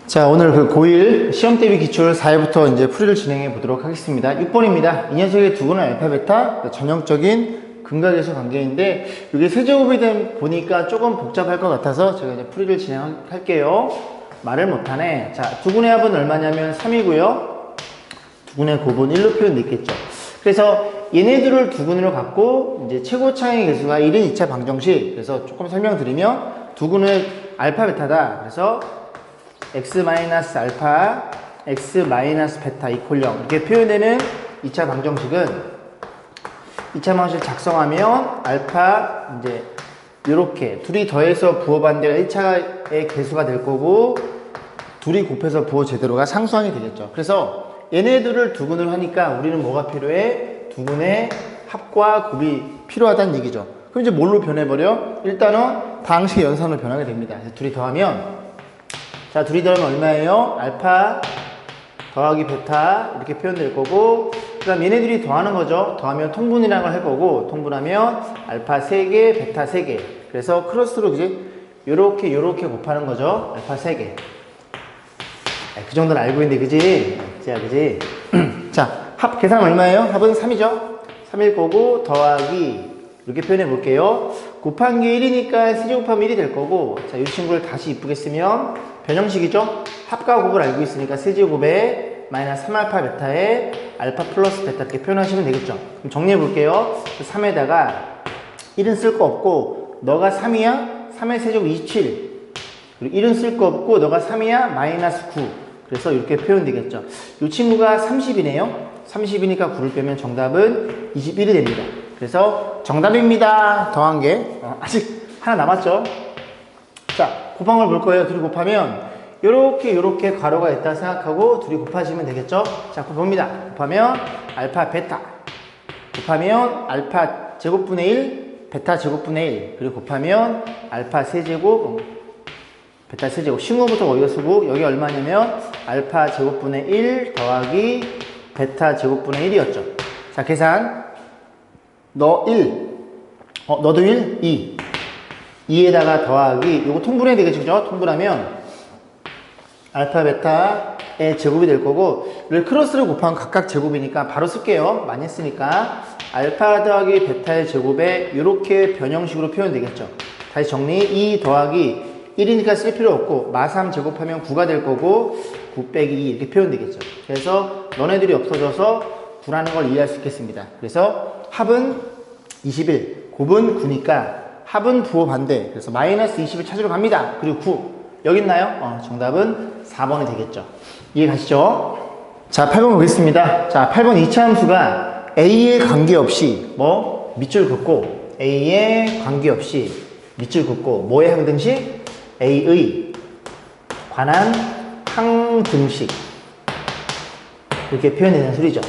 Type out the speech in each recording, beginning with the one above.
자, 오늘 그 고1 시험 대비 기출 4회부터 이제 풀이를 진행해 보도록 하겠습니다. 6번입니다. 이 녀석의 두근은 알파, 베타, 전형적인 근각에서 관계인데, 이게 세제곱이 보니까 조금 복잡할 것 같아서 제가 이제 풀이를 진행할게요. 말을 못하네. 자, 두근의 합은 얼마냐면 3이고요. 두근의 곱은 1로 표현되어 있겠죠. 그래서 얘네들을 두근으로 갖고, 이제 최고차의 개수가 1인 2차 방정식. 그래서 조금 설명드리면, 두근은 알파, 베타다. 그래서 x-알파, x-베타 이퀄 0 이렇게 표현되는 2차 방정식은 2차 방정식 작성하면 알파 이제 이렇게 둘이 더해서 부호 반대가 1차의 개수가 될 거고 둘이 곱해서 부호 제대로가 상수항이 되겠죠. 그래서 얘네들을 두근을 하니까 우리는 뭐가 필요해? 두근의 합과 곱이 필요하다는 얘기죠. 그럼 이제 뭘로 변해버려? 일단은 다항식의 연산으로 변하게 됩니다. 둘이 더하면 자, 둘이 더하면 얼마예요? 알파 더하기 베타 이렇게 표현될 거고 그 다음 얘네들이 더하는 거죠. 더하면 통분이라는 걸 할 거고 통분하면 알파 3개, 베타 3개 그래서 크로스로 이제 요렇게 곱하는 거죠. 알파 3개 그 정도는 알고 있는데 그지? 그지? 자, 합 계산 얼마예요? 합은 3이죠? 3일 거고 더하기 이렇게 표현해 볼게요. 곱한 게 1이니까 세제 곱하면 1이 될 거고 자, 이 친구를 다시 이쁘게 쓰면 변형식이죠? 합과 곱을 알고 있으니까 세제곱에 마이너스 3알파 베타에 알파 플러스 베타 이렇게 표현하시면 되겠죠? 그럼 정리해 볼게요. 3에다가 1은 쓸 거 없고 너가 3이야? 3의 세제곱 27 그리고 1은 쓸 거 없고 너가 3이야? 마이너스 9 그래서 이렇게 표현되겠죠? 이 친구가 30이네요? 30이니까 9를 빼면 정답은 21이 됩니다. 그래서 정답입니다. 더한 게 아직 하나 남았죠? 자, 곱한 걸 볼 거예요. 둘이 곱하면 요렇게 괄호가 있다 생각하고 둘이 곱하시면 되겠죠? 자, 곱합니다. 곱하면 알파 베타 곱하면 알파 제곱분의 1 베타 제곱분의 1 그리고 곱하면 알파 세제곱 베타 세제곱 신호부터 어디가 쓰고 여기 얼마냐면 알파 제곱분의 1 더하기 베타 제곱분의 1이었죠. 자, 계산 너 1 너도 1 2 2에다가 더하기 요거 통분해야 되겠죠? 그죠? 통분하면 알파 베타의 제곱이 될 거고 이를 크로스를 곱하면 각각 제곱이니까 바로 쓸게요. 많이 했으니까 알파 더하기 베타의 제곱에 이렇게 변형식으로 표현되겠죠. 다시 정리 2 더하기 1이니까 쓸 필요 없고 마3 제곱하면 9가 될 거고 9 빼기 2 이렇게 표현되겠죠. 그래서 너네들이 없어져서 9라는 걸 이해할 수 있겠습니다. 그래서 합은 21 곱은 9니까 합은 부호 반대. 그래서 마이너스 20을 찾으러 갑니다. 그리고 9. 여기 있나요? 정답은 4번이 되겠죠. 이해 가시죠? 자, 8번 보겠습니다. 자, 8번 2차 함수가 A에 관계없이 밑줄 긋고 A에 관계없이 밑줄 긋고 뭐의 항등식? A의 관한 항등식 이렇게 표현되는 소리죠.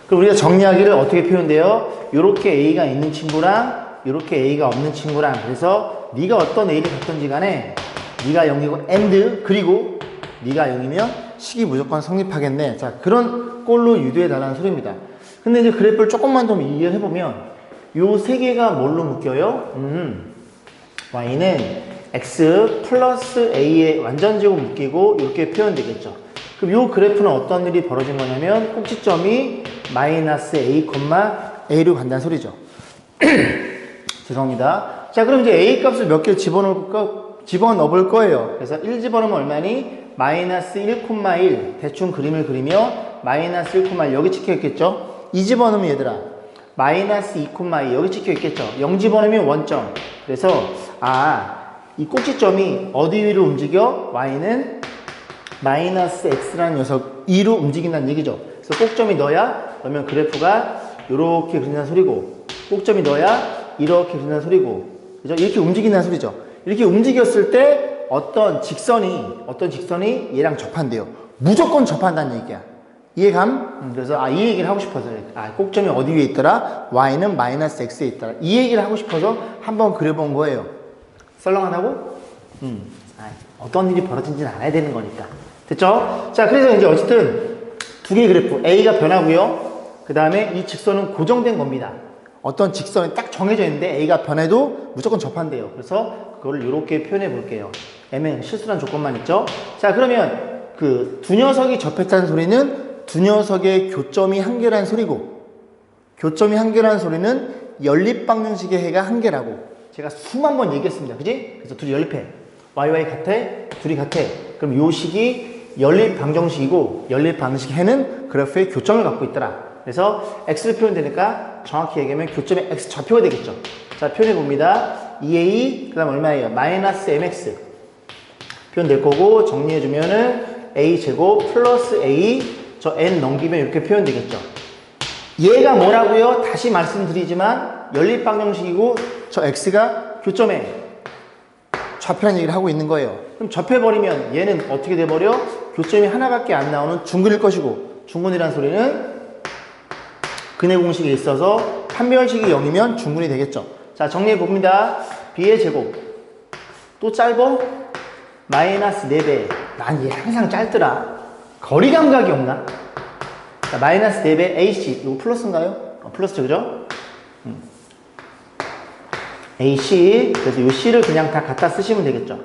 그럼 우리가 정리하기를 어떻게 표현돼요? 요렇게 A가 있는 친구랑 이렇게 A가 없는 친구랑 그래서 네가 어떤 A를 갖던지 간에 네가 0이고 AND 그리고 네가 0이면 식이 무조건 성립하겠네. 자, 그런 꼴로 유도해 달라는 소리입니다. 근데 이제 그래프를 조금만 더 이해를 해보면 요 세 개가 뭘로 묶여요? Y는 X 플러스 A의 완전제곱 묶이고 이렇게 표현되겠죠. 그럼 요 그래프는 어떤 일이 벌어진 거냐면 꼭지점이 마이너스 A, A로 간다는 소리죠. 죄송합니다. 자, 그럼 이제 A 값을 몇 개 집어넣을 거예요. 그래서 1 집어넣으면 얼마니? 마이너스 1,1 대충 그림을 그리면 마이너스 1,1 여기 찍혀 있겠죠? 2 집어넣으면 얘들아 마이너스 2,2 여기 찍혀 있겠죠? 0 집어넣으면 원점. 그래서 이 꼭지점이 어디 위로 움직여? Y는 마이너스 X라는 녀석 2로 움직인다는 얘기죠. 그래서 꼭점이 너야? 그러면 그래프가 이렇게 그린다는 소리고 꼭점이 너야? 이렇게 그린다는 소리고 그죠? 이렇게 움직인다는 소리죠. 이렇게 움직였을 때 어떤 직선이 얘랑 접한대요. 무조건 접한다는 얘기야. 이해감? 그래서 이 얘기를 하고 싶어서 꼭점이 어디 위에 있더라? Y는 마이너스 X에 있더라. 이 얘기를 하고 싶어서 한번 그려본 거예요. 썰렁하다고? 어떤 일이 벌어진지는 알아야 되는 거니까. 됐죠? 자, 그래서 이제 어쨌든 두 개의 그래프 A가 변하고요. 그 다음에 이 직선은 고정된 겁니다. 어떤 직선이 딱 정해져 있는데 A가 변해도 무조건 접한대요. 그래서 그걸 이렇게 표현해 볼게요. M은 실수란 조건만 있죠. 자, 그러면 그 두 녀석이 접했다는 소리는 두 녀석의 교점이 한 개라는 소리고, 교점이 한 개라는 소리는 연립방정식의 해가 한 개라고 제가 수만 번 얘기했습니다. 그지? 그래서 둘이 연립해. YY 같아? 둘이 같아. 그럼 요 식이 연립방정식이고, 연립방정식의 해는 그래프의 교점을 갖고 있더라. 그래서 x를 표현되니까 정확히 얘기하면 교점의 x 좌표가 되겠죠. 자, 표현해 봅니다. 2a 그 다음 얼마예요? 마이너스 mx 표현될 거고, 정리해주면은 a제곱 플러스 a, 저 n 넘기면 이렇게 표현되겠죠. 얘가 뭐라고요? 다시 말씀드리지만 연립방정식이고 저 x가 교점에 좌표라는 얘기를 하고 있는 거예요. 그럼 접해버리면 얘는 어떻게 돼버려? 교점이 하나밖에 안 나오는 중근일 것이고, 중근이란 소리는 근의 공식에 있어서 판별식이 0이면 중근이 되겠죠. 자, 정리해 봅니다. b의 제곱 또 짧어? 마이너스 4배. 난 얘 항상 짧더라. 거리 감각이 없나? 자, 마이너스 4배 AC. 이거 플러스인가요? 플러스죠, 그죠? AC. 그래서 이 C를 그냥 다 갖다 쓰시면 되겠죠.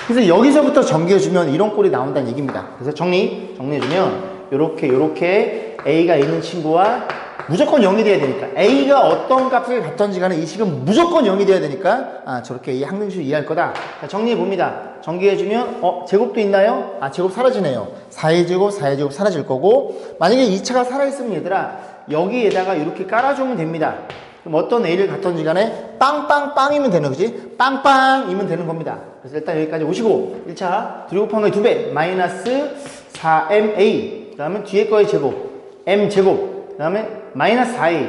그래서 여기서부터 전개해주면 이런 꼴이 나온다는 얘기입니다. 그래서 정리해주면 요렇게 A가 있는 친구와 무조건 0이 돼야 되니까, A가 어떤 값을 갖던지 간에 이 식은 무조건 0이 돼야 되니까, 저렇게 이 항등식을 이해할 거다. 자, 정리해 봅니다. 전개해주면 제곱도 있나요? 제곱 사라지네요. 4의 제곱, 4의 제곱 사라질 거고, 만약에 2차가 살아있으면 얘들아 여기에다가 이렇게 깔아주면 됩니다. 그럼 어떤 A를 갖던지 간에 빵빵빵이면 되는 거지? 빵빵이면 되는 겁니다. 그래서 일단 여기까지 오시고, 1차 둘이 곱한 거의 2배 마이너스 4ma, 그 다음에 뒤에 거의 제곱 m제곱, 그 다음에 마이너스 4a,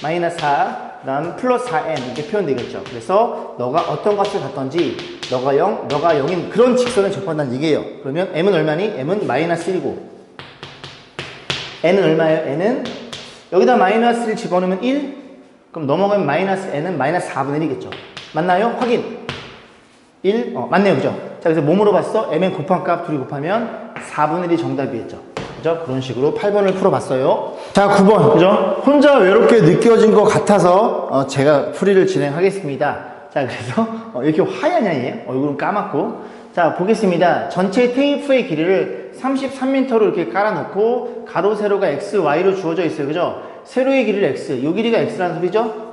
마이너스 4, 그 다음 플러스 4n 이렇게 표현되겠죠. 그래서 너가 어떤 값을 갖던지 너가 0, 너가 0인 그런 직선을 접한다는 얘기예요. 그러면 m은 얼마니? m은 마이너스 1이고, n은 얼마예요? n은 여기다 마이너스를 집어넣으면 1, 그럼 넘어가면 마이너스 n은 마이너스 4분의 1이겠죠. 맞나요? 확인. 1, 맞네요. 그죠? 자, 그래서 뭐 물어봤어? mn 곱한 값 둘이 곱하면 4분의 1이 정답이겠죠. 그죠? 그런 식으로 8번을 풀어봤어요. 자, 9번. 그죠? 혼자 외롭게 느껴진 것 같아서 제가 풀이를 진행하겠습니다. 자, 그래서 왜 이렇게 화야냐 얘? 얼굴은 까맣고. 자, 보겠습니다. 전체 테이프의 길이를 33m로 이렇게 깔아놓고 가로 세로가 x, y로 주어져 있어요. 그죠? 세로의 길이를 x, 요 길이가 x라는 소리죠?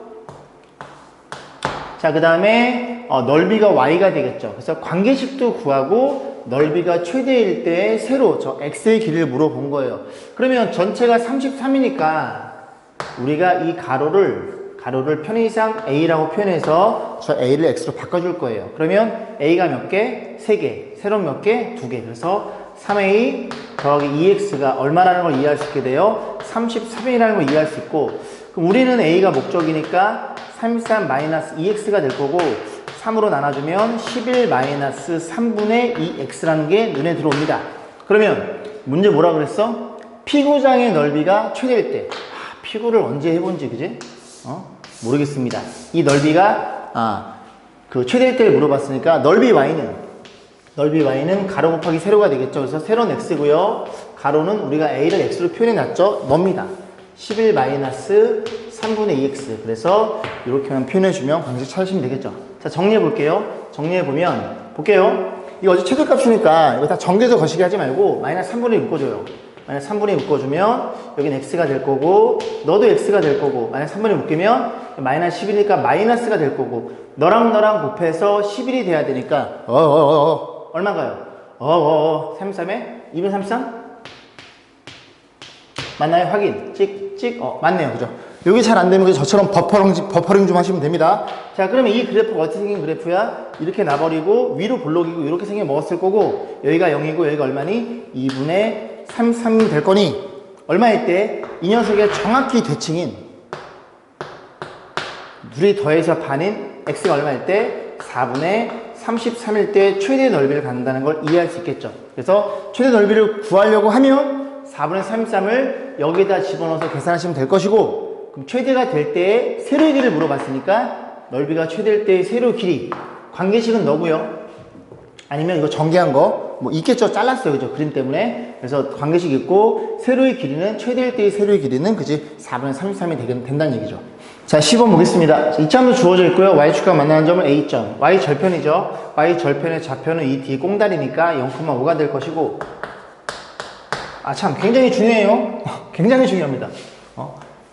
자, 그 다음에 넓이가 y가 되겠죠. 그래서 관계식도 구하고 넓이가 최대일 때 세로, 저 x의 길이를 물어본 거예요. 그러면 전체가 33이니까 우리가 이 가로를 편의상 a라고 표현해서 저 a를 x로 바꿔줄 거예요. 그러면 a가 몇 개? 3개. 세로 몇 개? 2개. 그래서 3a 더하기 2x가 얼마라는 걸 이해할 수 있게 돼요? 33이라는 걸 이해할 수 있고, 그럼 우리는 a가 목적이니까 33 마이너스 2x가 될 거고, 3으로 나눠주면 11 마이너스 3분의 2x라는 게 눈에 들어옵니다. 그러면 문제 뭐라 그랬어? 피구장의 넓이가 최대일 때. 피구를 언제 해본지, 그지? 모르겠습니다. 이 넓이가 그 최대일 때를 물어봤으니까 넓이 y는 가로 곱하기 세로가 되겠죠. 그래서 세로는 x고요. 가로는 우리가 a를 x로 표현해놨죠. 멉니다. 11 마이너스 3분의 2x. 그래서 이렇게만 표현해주면 방식 찾으시면 되겠죠. 자, 정리해볼게요. 정리해보면, 볼게요. 이거 어제 최대값이니까 이거 다 전개도 거시기 하지 말고 마이너스 3분의 2 묶어줘요. 마이너스 3분의 2 묶어주면 여긴 x가 될 거고, 너도 x가 될 거고, 마이너스 3분의 2 묶으면 마이너스 11이니까 마이너스가 될 거고, 너랑 곱해서 11이 돼야 되니까 얼마가요? 33에 233? 맞나요? 확인. 찍. 맞네요. 그죠? 여기 잘 안 되면 저처럼 버퍼링 좀 하시면 됩니다. 자, 그러면 이 그래프가 어떻게 생긴 그래프야? 이렇게 나버리고 위로 볼록이고 이렇게 생기면 먹었을 거고, 여기가 0이고 여기가 얼마니? 2분의 33이 될 거니, 얼마일 때? 이 녀석의 정확히 대칭인 둘이 더해서 반인 x가 얼마일 때? 4분의 33일 때 최대 넓이를 갖는다는 걸 이해할 수 있겠죠. 그래서 최대 넓이를 구하려고 하면 4분의 33을 여기에다 집어넣어서 계산하시면 될 것이고, 그럼 최대가 될 때의 세로의 길이를 물어봤으니까 넓이가 최대일 때의 세로 길이, 관계식은 너고요. 아니면 이거 전개한 거 뭐 있겠죠. 잘랐어요. 그죠? 그림 때문에. 그래서 관계식 있고, 세로의 길이는 최대일 때의 세로의 길이는 그지 4분의 33이 된다는 얘기죠. 자, 10번 보겠습니다. 이 점도 주어져 있고요. y축과 만나는 점은 a점. y 절편이죠. y 절편의 좌표는 이 뒤에 꽁다리니까 0,5가 될 것이고, 아, 참, 굉장히 중요해요. 굉장히 중요합니다.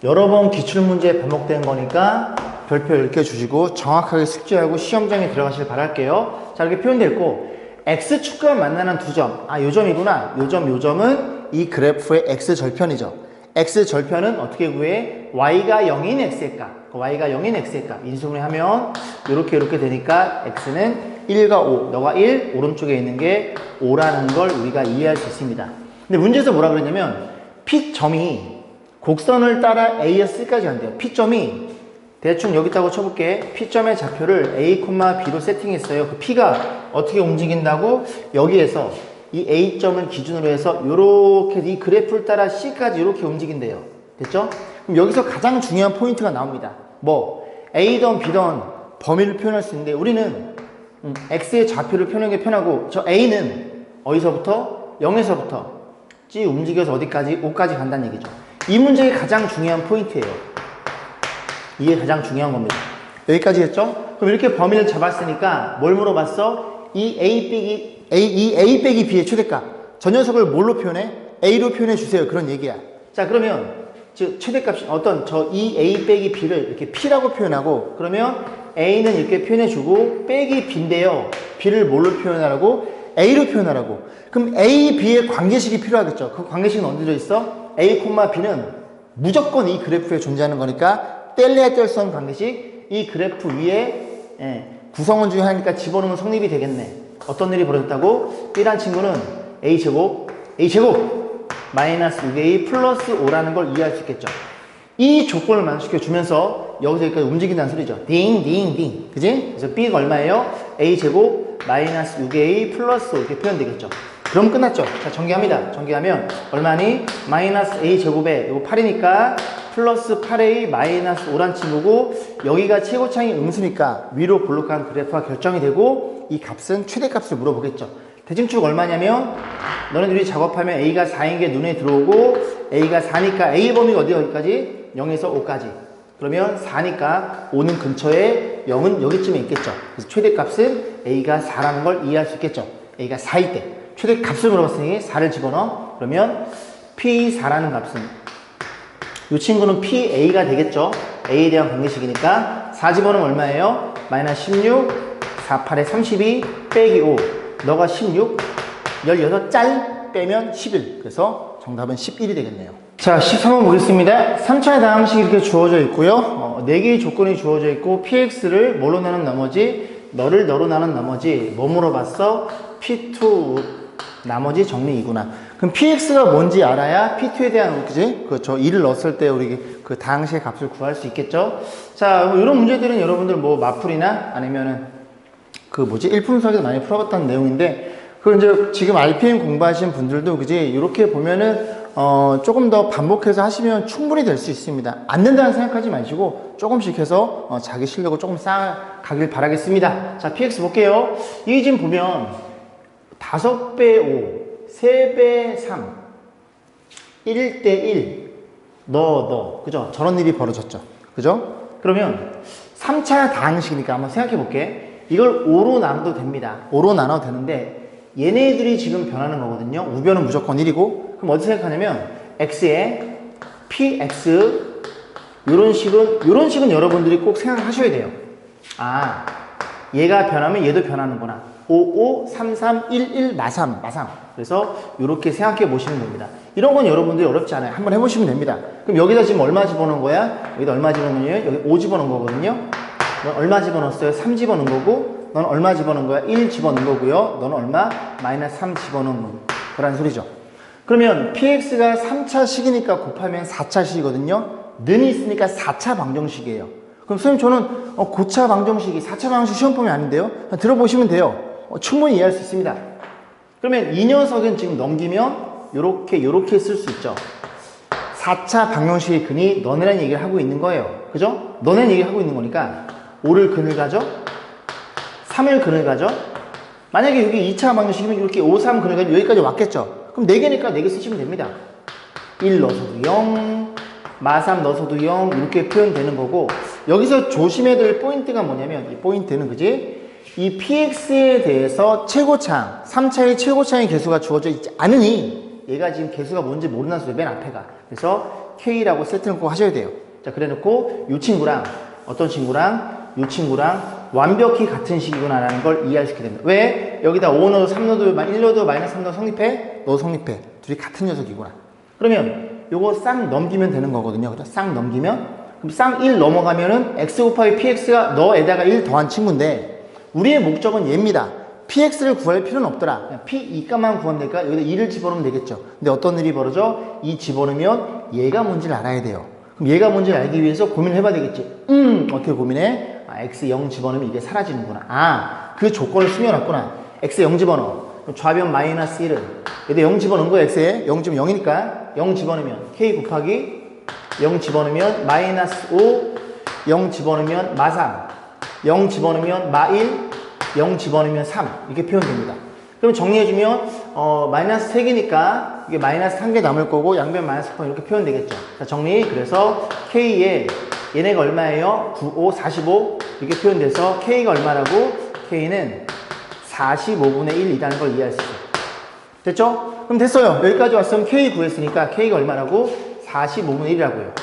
여러 번 기출문제 반복된 거니까 별표 10개 주시고 정확하게 숙지하고 시험장에 들어가시길 바랄게요. 자, 이렇게 표현됐고, X축과 만나는 두 점. 아, 요 점이구나. 요 점은 이 그래프의 X절편이죠. X절편은 어떻게 구해? Y가 0인 X의 값. Y가 0인 X의 값. 인수분해 하면 이렇게 되니까 X는 1과 5. 너가 1, 오른쪽에 있는 게 5라는 걸 우리가 이해할 수 있습니다. 근데 문제에서 뭐라 그랬냐면 P점이 곡선을 따라 A에서 C까지 간대요. P점이 대충 여기 있다고 쳐볼게. P점의 좌표를 A, B로 세팅했어요. 그 P가 어떻게 움직인다고? 여기에서 이 A점을 기준으로 해서 이렇게 이 그래프를 따라 C까지 이렇게 움직인대요. 됐죠? 그럼 여기서 가장 중요한 포인트가 나옵니다. 뭐 A든 B든 범위를 표현할 수 있는데 우리는 X의 좌표를 표현하는 게 편하고 저 A는 어디서부터? 0에서부터 쭉 움직여서 어디까지? 5까지 간다는 얘기죠. 이 문제의 가장 중요한 포인트예요. 이게 가장 중요한 겁니다. 여기까지 했죠? 그럼 이렇게 범위를 잡았으니까 뭘 물어봤어? 이 A 빼기 B의 최대값. 저 녀석을 뭘로 표현해? A로 표현해 주세요. 그런 얘기야. 자, 그러면 즉 최대값이 어떤 이 A 빼기 B를 이렇게 P라고 표현하고 그러면 A는 이렇게 표현해 주고 빼기 B인데요. B를 뭘로 표현하라고? A로 표현하라고. 그럼 A, B의 관계식이 필요하겠죠. 그 관계식은 어디 들어있어? A, B는 무조건 이 그래프에 존재하는 거니까 뗄래야 뗄 수 없는 관계식. 이 그래프 위에 구성원 중에 하나니까 집어넣으면 성립이 되겠네. 어떤 일이 벌어졌다고? B란 친구는 A제곱 마이너스 6A 플러스 5라는 걸 이해할 수 있겠죠. 이 조건을 만족시켜 주면서 여기서 여기까지 움직인다는 소리죠. 딩 그지? 그래서 B가 얼마예요? A제곱 마이너스 6A 플러스 5 이렇게 표현되겠죠. 그럼 끝났죠. 자, 전개합니다. 전개하면 얼마니? 마이너스 A제곱에 이거 8이니까 플러스 8A 마이너스 5란 친구고 여기가 최고차이 음수니까 위로 볼록한 그래프가 결정이 되고 이 값은 최대값을 물어보겠죠. 대칭축 얼마냐면 너네들이 작업하면 A가 4인 게 눈에 들어오고 A가 4니까 A 범위가 어디까지? 0에서 5까지. 그러면 4니까 5는 근처에 0은 여기쯤에 있겠죠. 그래서 최대값은 A가 4라는 걸 이해할 수 있겠죠. A가 4일 때 최대값을 물어봤으니 4를 집어넣어. 그러면 P4라는 값은 이 친구는 PA가 되겠죠. A에 대한 관계식이니까 4 집어넣으면 얼마예요? 마이너스 16, 4, 8에 32 빼기 5. 너가 16, 16짤 빼면 11. 그래서 정답은 11이 되겠네요. 자, 13번 보겠습니다. 3차의 다항식이 이렇게 주어져 있고요. 4개의 조건이 주어져 있고 PX를 뭘로 나눈 나머지? 너를 너로 나눈 나머지 뭐 물어봤어? P2 나머지 정리 2구나. 그럼 PX가 뭔지 알아야 P2에 대한, 그지? 저 2를 넣었을 때 우리 그 다항식의 값을 구할 수 있겠죠? 자, 이런 문제들은 여러분들 뭐 마풀이나 아니면은 일품수학에서 많이 풀어봤다는 내용인데, 그 이제 지금 RPM 공부하신 분들도, 그지? 이렇게 보면은, 조금 더 반복해서 하시면 충분히 될 수 있습니다. 안 된다는 생각하지 마시고, 조금씩 해서, 자기 실력을 조금 쌓아가길 바라겠습니다. 자, PX 볼게요. 이 지금 보면, 5배 5, 3배 3, 1대 1, 그죠? 저런 일이 벌어졌죠. 그죠? 그러면 3차 다항식이니까 한번 생각해 볼게. 이걸 5로 나눠도 됩니다. 5로 나눠도 되는데 얘네들이 지금 변하는 거거든요. 우변은 무조건 1이고 그럼 어떻게 생각하냐면 x에 px 요런 식은 여러분들이 꼭 생각하셔야 돼요. 아, 얘가 변하면 얘도 변하는구나. 5, 5, 3, 3, 1, 1, 마삼. 그래서 이렇게 생각해 보시면 됩니다. 이런 건 여러분들이 어렵지 않아요. 한번 해보시면 됩니다. 그럼 여기다 지금 얼마 집어넣은 거야? 여기다 얼마 집어넣냐? 여기 5 집어넣은 거거든요. 넌 얼마 집어넣었어요? 3 집어넣은 거고, 넌 얼마 집어넣은 거야? 1 집어넣은 거고요. 너는 얼마? 마이너스 3 집어넣은 거라는 소리죠. 그러면 px가 3차식이니까 곱하면 4차식이거든요. 는이 있으니까 4차 방정식이에요. 그럼 선생님 저는 고차 방정식이 4차 방정식 시험 보면 아닌데요? 들어보시면 돼요. 충분히 이해할 수 있습니다. 그러면 이 녀석은 지금 넘기면 요렇게 쓸 수 있죠. 4차 방정식의 근이 너네라는 얘기를 하고 있는 거예요. 그죠? 너네는 얘기를 하고 있는 거니까 5를 근을 가져 3을 근을 가져 만약에 여기 2차 방정식이면 이렇게 5, 3 근을 가져 여기까지 왔겠죠. 그럼 4개니까 4개 쓰시면 됩니다. 1 넣어서도 0 마3 넣어서도 0 이렇게 표현되는 거고 여기서 조심해야 될 포인트가 뭐냐면 이 포인트는 그지? 이 px에 대해서 최고차항 3차의 최고차항의 개수가 주어져 있지 않으니 얘가 지금 개수가 뭔지 모르는 수죠. 맨 앞에가. 그래서 K라고 세트는 꼭 하셔야 돼요. 자, 그래 놓고 이 친구랑 어떤 친구랑 이 친구랑 완벽히 같은 식이구나라는 걸 이해시키게 됩니다. 왜? 여기다 5 넣어도 3 넣어도 1 넣어도 마이너스 3 넣어도 성립해? 넣어도 성립해. 둘이 같은 녀석이구나. 그러면 요거 쌍 넘기면 되는 거거든요. 그죠? 쌍 넘기면 그럼 쌍 1 넘어가면은 x 곱하기 px가 너에다가 1 더한 친구인데 우리의 목적은 얘입니다. px를 구할 필요는 없더라. 그냥 p 2값만 구하면 될까? 여기다 2를 집어넣으면 되겠죠. 근데 어떤 일이 벌어져? 2 집어넣으면 얘가 뭔지를 알아야 돼요. 그럼 얘가 뭔지를 알기 위해서 고민을 해봐야 되겠지. 어떻게 고민해? 아, x 0 집어넣으면 이게 사라지는구나. 아, 그 조건을 숨겨놨구나. x 0 집어넣어. 그럼 좌변 마이너스 1은 여기다 0 집어넣은 거야. x에 0 지금 0이니까 0 집어넣으면 k 곱하기 0 집어넣으면 마이너스 5 0 집어넣으면 마 3 0 집어넣으면 마 1 0 집어넣으면 3 이렇게 표현됩니다. 그럼 정리해주면 마이너스 3개니까 이게 마이너스 1개 남을 거고 양변 마이너스 4 이렇게 표현되겠죠. 자, 정리. 그래서 K에 얘네가 얼마예요? 9, 5, 45 이렇게 표현돼서 K가 얼마라고? K는 45분의 1이라는 걸 이해할 수 있어요. 됐죠? 그럼 됐어요. 여기까지 왔으면 K 구했으니까 K가 얼마라고? 45분의 1이라고요.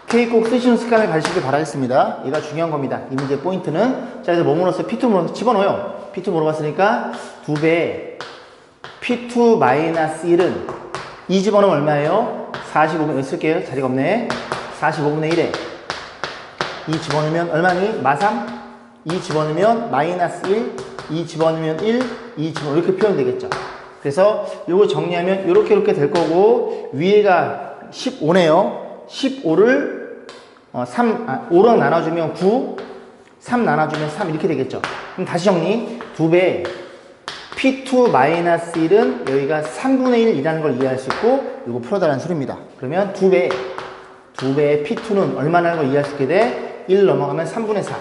K 꼭 쓰시는 습관을 가지시길 바라겠습니다. 얘가 중요한 겁니다. 이 문제 포인트는. 자, 그래서 뭐 물었어요? P2 물어서 집어넣어요. P2 물어봤으니까 2배 P2-1은 2 집어넣으면 얼마예요? 45분의 쓸게요. 자리가 없네. 45분의 1에 2 집어넣으면 얼마니? 마3 2 집어넣으면 마이너스 1 2 집어넣으면 1 2 집어넣으면 이렇게 표현되겠죠. 그래서 이거 정리하면 이렇게 될 거고 위에가 15네요. 15를 5랑 나눠주면 9 3 나눠주면 3 이렇게 되겠죠. 그럼 다시 정리. 2배 P2-1은 여기가 3분의 1이라는 걸 이해할 수 있고 이거 풀어달라는 소리입니다. 그러면 2배 P2는 얼마나 걸 이해할 수 있게 돼? 1 넘어가면 3분의 4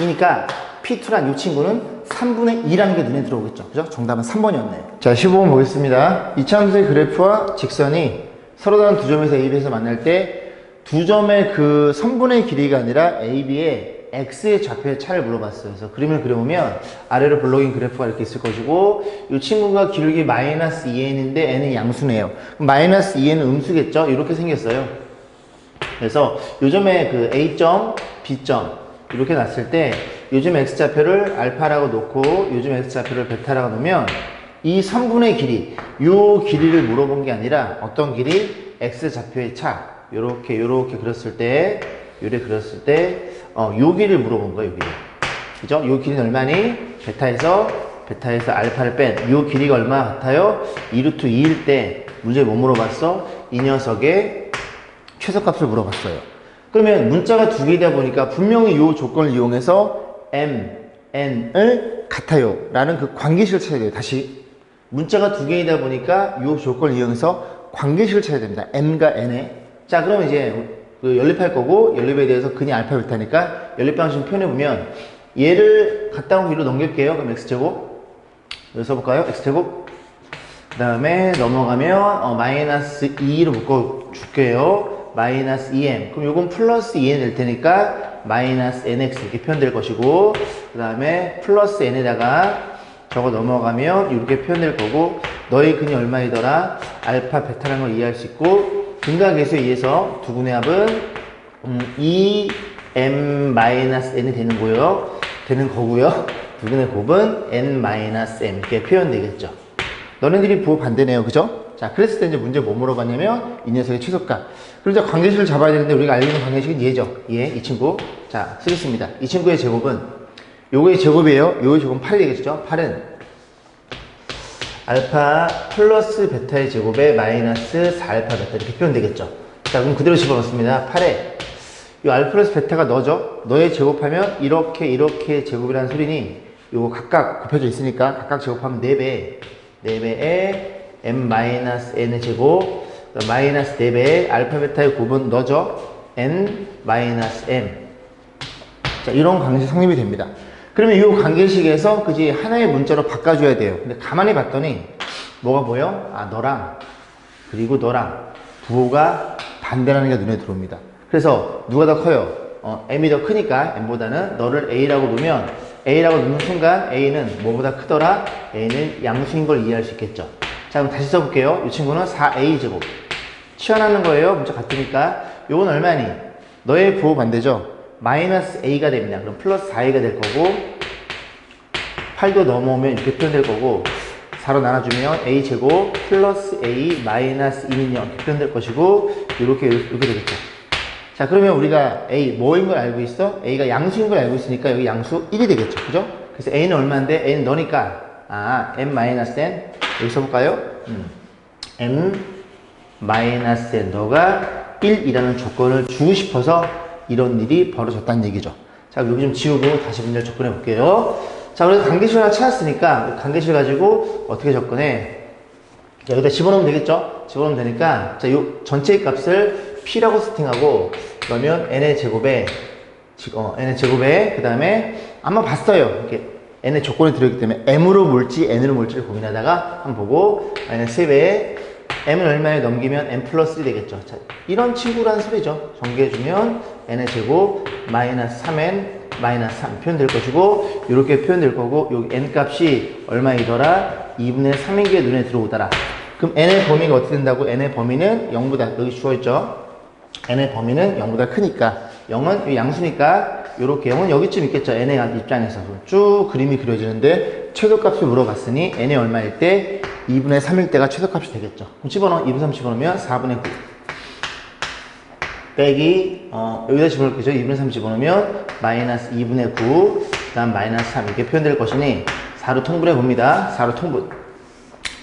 이니까 P2란 이 친구는 3분의 2라는 게 눈에 들어오겠죠. 그죠? 정답은 3번이었네요. 자, 15번 보겠습니다. 이차함수의 그래프와 직선이 서로 다른 두 점에서 A, B에서 만날 때 두 점의 그 선분의 길이가 아니라 A, B의 X의 좌표의 차를 물어봤어요. 그래서 그림을 그려보면 아래로 블록인 그래프가 이렇게 있을 것이고 이 친구가 기울기 마이너스 2n인데 n은 양수네요. 그럼 마이너스 2n은 음수겠죠? 이렇게 생겼어요. 그래서 요점에 그 A점, B점 이렇게 놨을 때 요즘 X좌표를 알파라고 놓고 요즘 X좌표를 베타라고 놓으면 이 선분의 길이, 요 길이를 물어본 게 아니라 어떤 길이? X좌표의 차. 요렇게 그렸을 때 요 길이를 물어본 거예요, 요 길이. 그죠? 요 길이는 얼마니? 베타에서 알파를 뺀 요 길이가 얼마 같아요? 2루트 2일 때 문제에 뭐 물어봤어? 이 녀석의 최소값을 물어봤어요. 그러면 문자가 두 개이다 보니까 분명히 요 조건을 이용해서 m, n을 같아요 라는 그 관계식을 찾아야 돼요. 다시 문자가 두 개이다 보니까 요 조건을 이용해서 관계식을 찾아야 됩니다. m과 n에. 자, 그러면 이제 그 연립할 거고 연립에 대해서 근이 알파 베타니까 연립 방식 표현해보면 얘를 갖다 온 위로 넘길게요. 그럼 x제곱 여기 써볼까요? x제곱 그 다음에 넘어가면 마이너스 2로 묶어줄게요. 마이너스 2m 그럼 요건 플러스 2n 될 테니까 마이너스 nx 이렇게 표현될 것이고 그 다음에 플러스 n에다가 저거 넘어가면 이렇게 표현될 거고 너의 근이 얼마이더라? 알파 베타라는 걸 이해할 수 있고 근각계수에 의해서 두 분의 합은 2m-n이 되는 거고요. 두 분의 곱은 n-m 이렇게 표현되겠죠. 너네들이 부호 반대네요. 그죠? 자, 그랬을 때 이제 문제 뭐 물어봤냐면 이 녀석의 최소값. 그리고 이제 관계식을 잡아야 되는데 우리가 알고 있는 관계식은 얘죠. 얘, 이 친구. 자, 쓰겠습니다. 이 친구의 제곱은 요거의 제곱이에요. 요거의 제곱은 8이 되겠죠? 8은 알파 플러스 베타의 제곱에 마이너스 4알파 베타 이렇게 표현되겠죠. 자, 그럼 그대로 집어넣습니다. 8에 이 알파 플러스 베타가 너죠? 너의 제곱하면 이렇게 제곱이라는 소리니 요거 각각 곱해져 있으니까 각각 제곱하면 4배에 m-n의 제곱 마이너스 4배에 알파 베타의 곱은 너죠? n-m 자, 이런 관계식 성립이 됩니다. 그러면 이 관계식에서 그지 하나의 문자로 바꿔줘야 돼요. 근데 가만히 봤더니 뭐가 보여? 아, 너랑 그리고 너랑 부호가 반대라는 게 눈에 들어옵니다. 그래서 누가 더 커요? m이 더 크니까 m보다는 너를 a라고 놓으면 A라고 놓는 순간 A는 뭐보다 크더라? A는 양수인 걸 이해할 수 있겠죠. 자, 그럼 다시 써볼게요. 이 친구는 4a제곱. 치환하는 거예요. 문자 같으니까. 요건 얼마니? 너의 부호 반대죠? 마이너스 a가 됩니다. 그럼 플러스 4a가 될 거고, 8도 넘어오면 이렇게 표현될 거고, 4로 나눠주면 a제곱 플러스 a 마이너스 2는 0 이렇게 표현될 것이고, 이렇게 되겠죠. 자, 그러면 우리가 a 뭐인 걸 알고 있어? a가 양수인 걸 알고 있으니까 여기 양수 1이 되겠죠. 그죠? 그래서 a는 얼마인데? a는 너니까 m 마이너스 n 여기 써볼까요? m 마이너스 n 너가 1이라는 조건을 주고 싶어서 이런 일이 벌어졌다는 얘기죠. 자, 여기 좀 지우고 다시 문제를 접근해 볼게요. 자, 그래서 관계실 하나 찾았으니까 관계실 가지고 어떻게 접근해? 자, 여기다 집어넣으면 되겠죠? 집어넣으면 되니까 자, 요 전체의 값을 p라고 세팅하고 그러면 n의 제곱에 그 다음에 아마 봤어요. 이렇게 n의 조건이 들어있기 때문에 m으로 몰지 n으로 몰지를 고민하다가 한번 보고 마이너스 3배에 m을 얼마에 넘기면 n 플러스 1이 되겠죠. 자, 이런 친구라는 소리죠. 전개해주면 n의 제곱 마이너스 3n 마이너스 3 표현될 것이고 이렇게 표현될 거고 여기 n 값이 얼마이더라? 2분의 3인 게 눈에 들어오더라. 그럼 n의 범위가 어떻게 된다고? n의 범위는 0보다 여기 주어있죠. n의 범위는 0보다 크니까 0은 양수니까 이렇게 0은 여기쯤 있겠죠. n의 입장에서 쭉 그림이 그려지는데 최소값을 물어봤으니 n이 얼마일 때 2분의 3일 때가 최소값이 되겠죠. 그럼 집어넣어 2분의 3 집어넣으면 4분의 9 빼기 여기다 집어넣을 거죠. 2분의 3 집어넣으면 마이너스 2분의 9 그 다음 마이너스 3 이렇게 표현될 것이니 4로 통분해 봅니다. 4로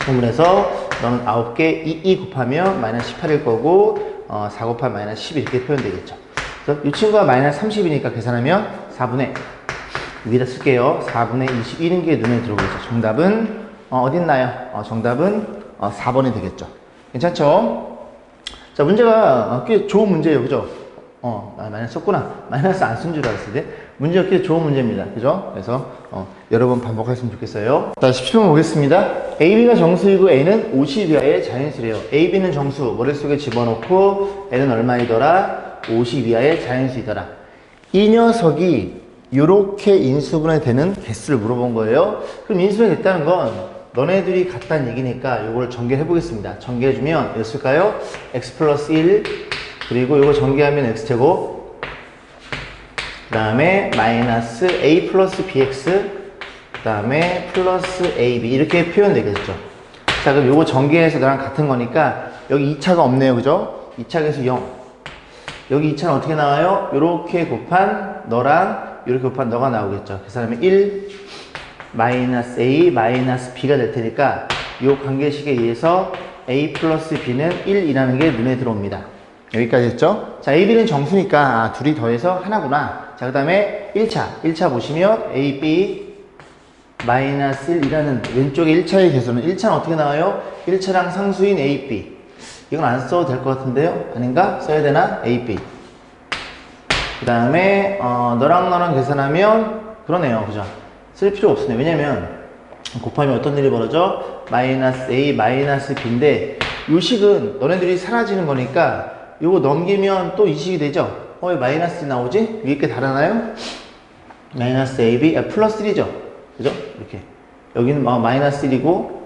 통분해서 너는 9개 2 곱하면 마이너스 18일 거고 4 곱하면 마이너스 10 이렇게 표현되겠죠. 그래서 이 친구가 마이너스 30이니까 계산하면 4분의 위에다 쓸게요. 4분의 21인 게 눈에 들어오겠죠. 정답은 어딨나요? 정답은 4번이 되겠죠. 괜찮죠? 자, 문제가 꽤 좋은 문제예요. 그죠? 마이너스 썼구나. 마이너스 안 쓴 줄 알았을 때. 문제가 꽤 좋은 문제입니다. 그죠? 그래서 여러 번 반복했으면 좋겠어요. 자, 17번 보겠습니다. AB가 정수이고 A는 50 이하의 자연수래요. AB는 정수, 머릿속에 집어넣고 N은 얼마이더라? 50 이하의 자연수이더라. 이 녀석이 이렇게 인수분해 되는 개수를 물어본 거예요. 그럼 인수분해 됐다는 건 너네들이 같다는 얘기니까 이걸 전개해 보겠습니다. 전개해주면 몇 쓸까요? x 플러스 1 그리고 이거 전개하면 x제곱 그 다음에 마이너스 a 플러스 bx 그 다음에 플러스 ab 이렇게 표현되겠죠. 자, 그럼 이거 전개해서 너랑 같은 거니까 여기 2차가 없네요. 그죠? 2차에서 0 여기 2차는 어떻게 나와요? 이렇게 곱한 너랑 이렇게 곱한 너가 나오겠죠. 계산하면 1 마이너스 a 마이너스 b가 될 테니까 이 관계식에 의해서 a 플러스 b는 1이라는 게 눈에 들어옵니다. 여기까지 했죠? 자, a, b는 정수니까 둘이 더해서 하나구나. 자, 그 다음에 1차 보시면 a, b 마이너스 1이라는 왼쪽에 1차의 개수는 1차는 어떻게 나와요? 1차랑 상수인 a, b 이건 안 써도 될 것 같은데요? 아닌가? 써야 되나? a, b 그 다음에 너랑 계산하면 그러네요. 그죠? 쓸 필요 없으네. 왜냐면 곱하면 어떤 일이 벌어져? 마이너스 a 마이너스 b인데 이 식은 너네들이 사라지는 거니까 이거 넘기면 또 이 식이 되죠? 왜 마이너스 나오지? 위에 게 다르나요? 마이너스 ab 플러스 1이죠? 그죠? 이렇게 여기는 마이너스 1이고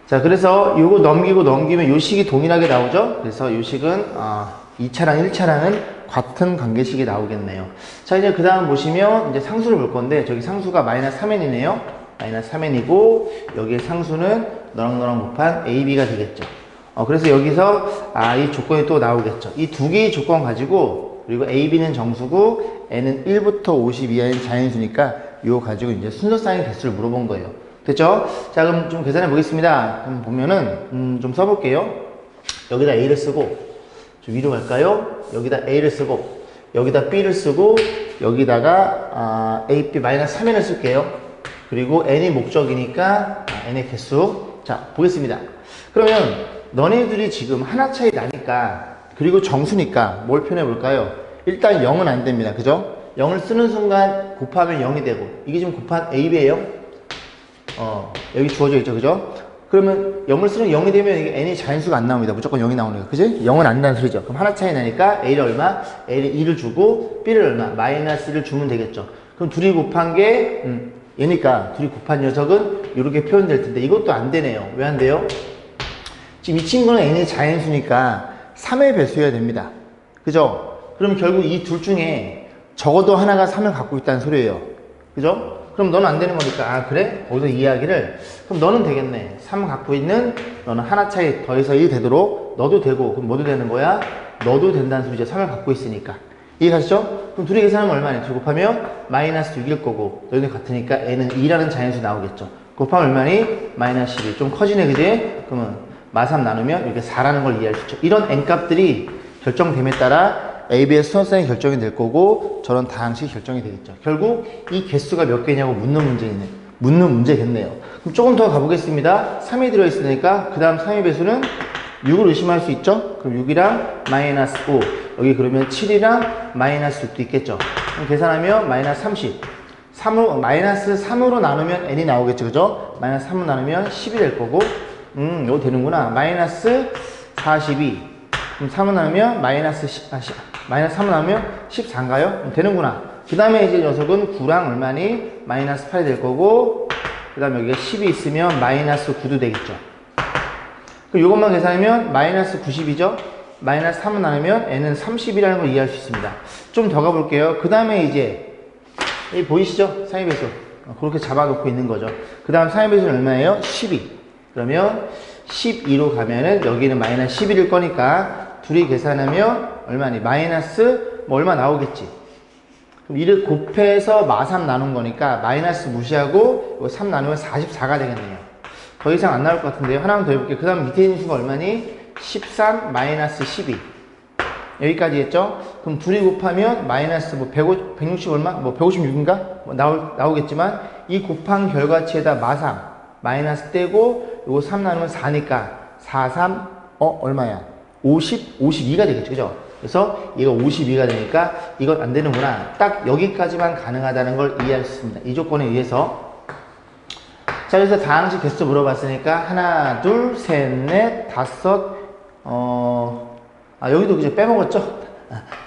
자, 그래서 요거 넘기면 요 식이 동일하게 나오죠? 그래서 요 식은 2차랑 1차랑은 같은 관계식이 나오겠네요. 자, 이제 그 다음 보시면 이제 상수를 볼 건데 저기 상수가 마이너스 3n이네요. 마이너스 3n이고 여기에 상수는 너랑 곱한 ab가 되겠죠. 그래서 여기서 이 조건이 또 나오겠죠. 이 두 개의 조건 가지고 그리고 ab는 정수고 n은 1부터 50 이하인 자연수니까 이거 가지고 이제 순서쌍의 개수를 물어본 거예요. 됐죠? 자, 그럼 좀 계산해 보겠습니다. 그럼 보면은 좀 써볼게요. 여기다 a를 쓰고 좀 위로 갈까요? 여기다 a를 쓰고 여기다 b를 쓰고 여기다가 a, b 마이너스 3n을 쓸게요. 그리고 n이 목적이니까 n의 개수. 자, 보겠습니다. 그러면 너네들이 지금 하나 차이 나니까 그리고 정수니까 뭘 표현해 볼까요? 일단 0은 안 됩니다. 그죠? 0을 쓰는 순간 곱하면 0이 되고 이게 지금 곱한 ab예요. 여기 주어져 있죠. 그죠? 그러면 0을 쓰는 0이 되면 이게 n이 자연수가 안 나옵니다. 무조건 0이 나오는 거예요. 그지? 0은 안 나는 소리죠. 그럼 하나 차이 나니까 a를 얼마? a를 2를 주고 b를 얼마? 마이너스 1을 주면 되겠죠. 그럼 둘이 곱한 게 얘니까 둘이 곱한 녀석은 이렇게 표현될 텐데 이것도 안 되네요. 왜 안 돼요? 지금 이 친구는 n이 자연수니까 3의 배수여야 됩니다. 그죠? 그럼 결국 이 둘 중에 적어도 하나가 3을 갖고 있다는 소리예요. 그죠? 그럼 너는 안 되는 거니까 아 그래? 거기서 이야기를 그럼 너는 되겠네. 3 갖고 있는 너는 하나 차이 더해서 1 되도록 너도 되고 그럼 뭐도 되는 거야? 너도 된다는 소리죠. 3을 갖고 있으니까. 이해가시죠? 그럼 둘이 계산하면 얼마냐? 둘 곱하면 마이너스 6일 거고 너희들 같으니까 n은 2라는 자연수 나오겠죠. 곱하면 얼마니? 마이너스 12. 좀 커지네 그지? 그러면 마3 나누면 이렇게 4라는 걸 이해할 수 있죠. 이런 n값들이 결정됨에 따라 AB의 수선상이 결정이 될 거고 저런 다항식이 결정이 되겠죠. 결국 이 개수가 몇 개냐고 묻는 문제겠네요. 그럼 조금 더 가보겠습니다. 3이 들어있으니까 그 다음 3의 배수는 6을 의심할 수 있죠. 그럼 6이랑 마이너스 5 여기 그러면 7이랑 마이너스 6도 있겠죠. 그럼 계산하면 마이너스 30 마이너스 3으로 나누면 n이 나오겠죠. 그죠? 마이너스 3으로 나누면 10이 될 거고 이거 되는구나. 마이너스 42 그럼 3으로 나누면 마이너스 3으로 나누면 14인가요? 되는구나. 그 다음에 이제 녀석은 9랑 얼마니? 마이너스 8이 될 거고 그 다음에 여기가 10이 있으면 마이너스 9도 되겠죠. 그럼 이것만 계산하면 마이너스 90이죠? 마이너스 3을 나누면 n은 30이라는 걸 이해할 수 있습니다. 좀 더 가볼게요. 그 다음에 이제 여기 보이시죠? 상위배수 그렇게 잡아놓고 있는 거죠. 그 다음 상위배수는 얼마예요? 12 그러면 12로 가면은 여기는 마이너스 11일 거니까 둘이 계산하면 얼마니? 마이너스 뭐 얼마 나오겠지. 그럼 이를 곱해서 마3 나눈 거니까 마이너스 무시하고 이거 3 나누면 44가 되겠네요. 더 이상 안 나올 것 같은데요. 하나만 더 해볼게요. 그 다음 밑에 있는 수가 얼마니? 13 마이너스 12 여기까지 했죠? 그럼 둘이 곱하면 마이너스 뭐 160 얼마? 뭐 156인가? 뭐 나오겠지만 이 곱한 결과치에다 마3 마이너스 떼고 요거 3 나누면 4니까 4, 3 얼마야? 52가 되겠죠. 그죠? 그래서 얘가 52가 되니까 이건 안 되는구나. 딱 여기까지만 가능하다는 걸 이해할 수 있습니다. 이 조건에 의해서. 자, 그래서 다항식 개수 물어봤으니까 하나, 둘, 셋, 넷, 다섯, 여기도 그죠? 빼먹었죠?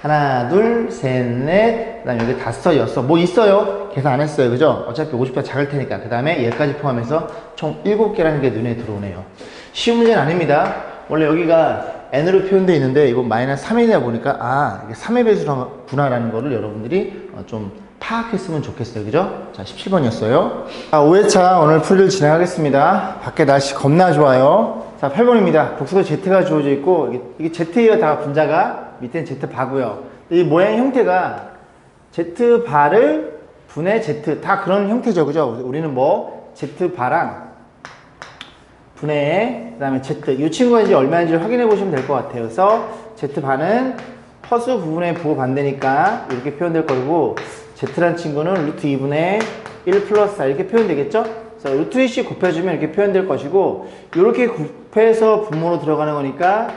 하나, 둘, 셋, 넷, 그 다음에 여기 다섯, 여섯. 뭐 있어요? 계산 안 했어요. 그죠? 어차피 50배 작을 테니까. 그 다음에 얘까지 포함해서 총 7개라는 게 눈에 들어오네요. 쉬운 문제는 아닙니다. 원래 여기가 n으로 표현되어 있는데 이건 마이너스 3이다 보니까 이게 3의 배수구나라는 거를 여러분들이 좀 파악했으면 좋겠어요. 그죠? 자, 17번이었어요. 자, 5회차 오늘 풀이를 진행하겠습니다. 밖에 날씨 겁나 좋아요. 자, 8번입니다. 복수가 Z가 주어져 있고 이게 Z예요. 다 분자가. 밑에는 Z바고요. 이 모양 형태가 Z바를 분의 Z 다 그런 형태죠. 그죠? 우리는 뭐 Z바랑 분의 그 다음에 Z 이 친구가 이제 얼마인지 확인해 보시면 될 것 같아요. 그래서 Z바는 허수 부분의 부호 반대니까 이렇게 표현될 거고 Z라는 친구는 루트 2분의 1 플러스 4 이렇게 표현되겠죠? 그래서 루트 1씩 곱해주면 이렇게 표현될 것이고 이렇게 곱해서 분모로 들어가는 거니까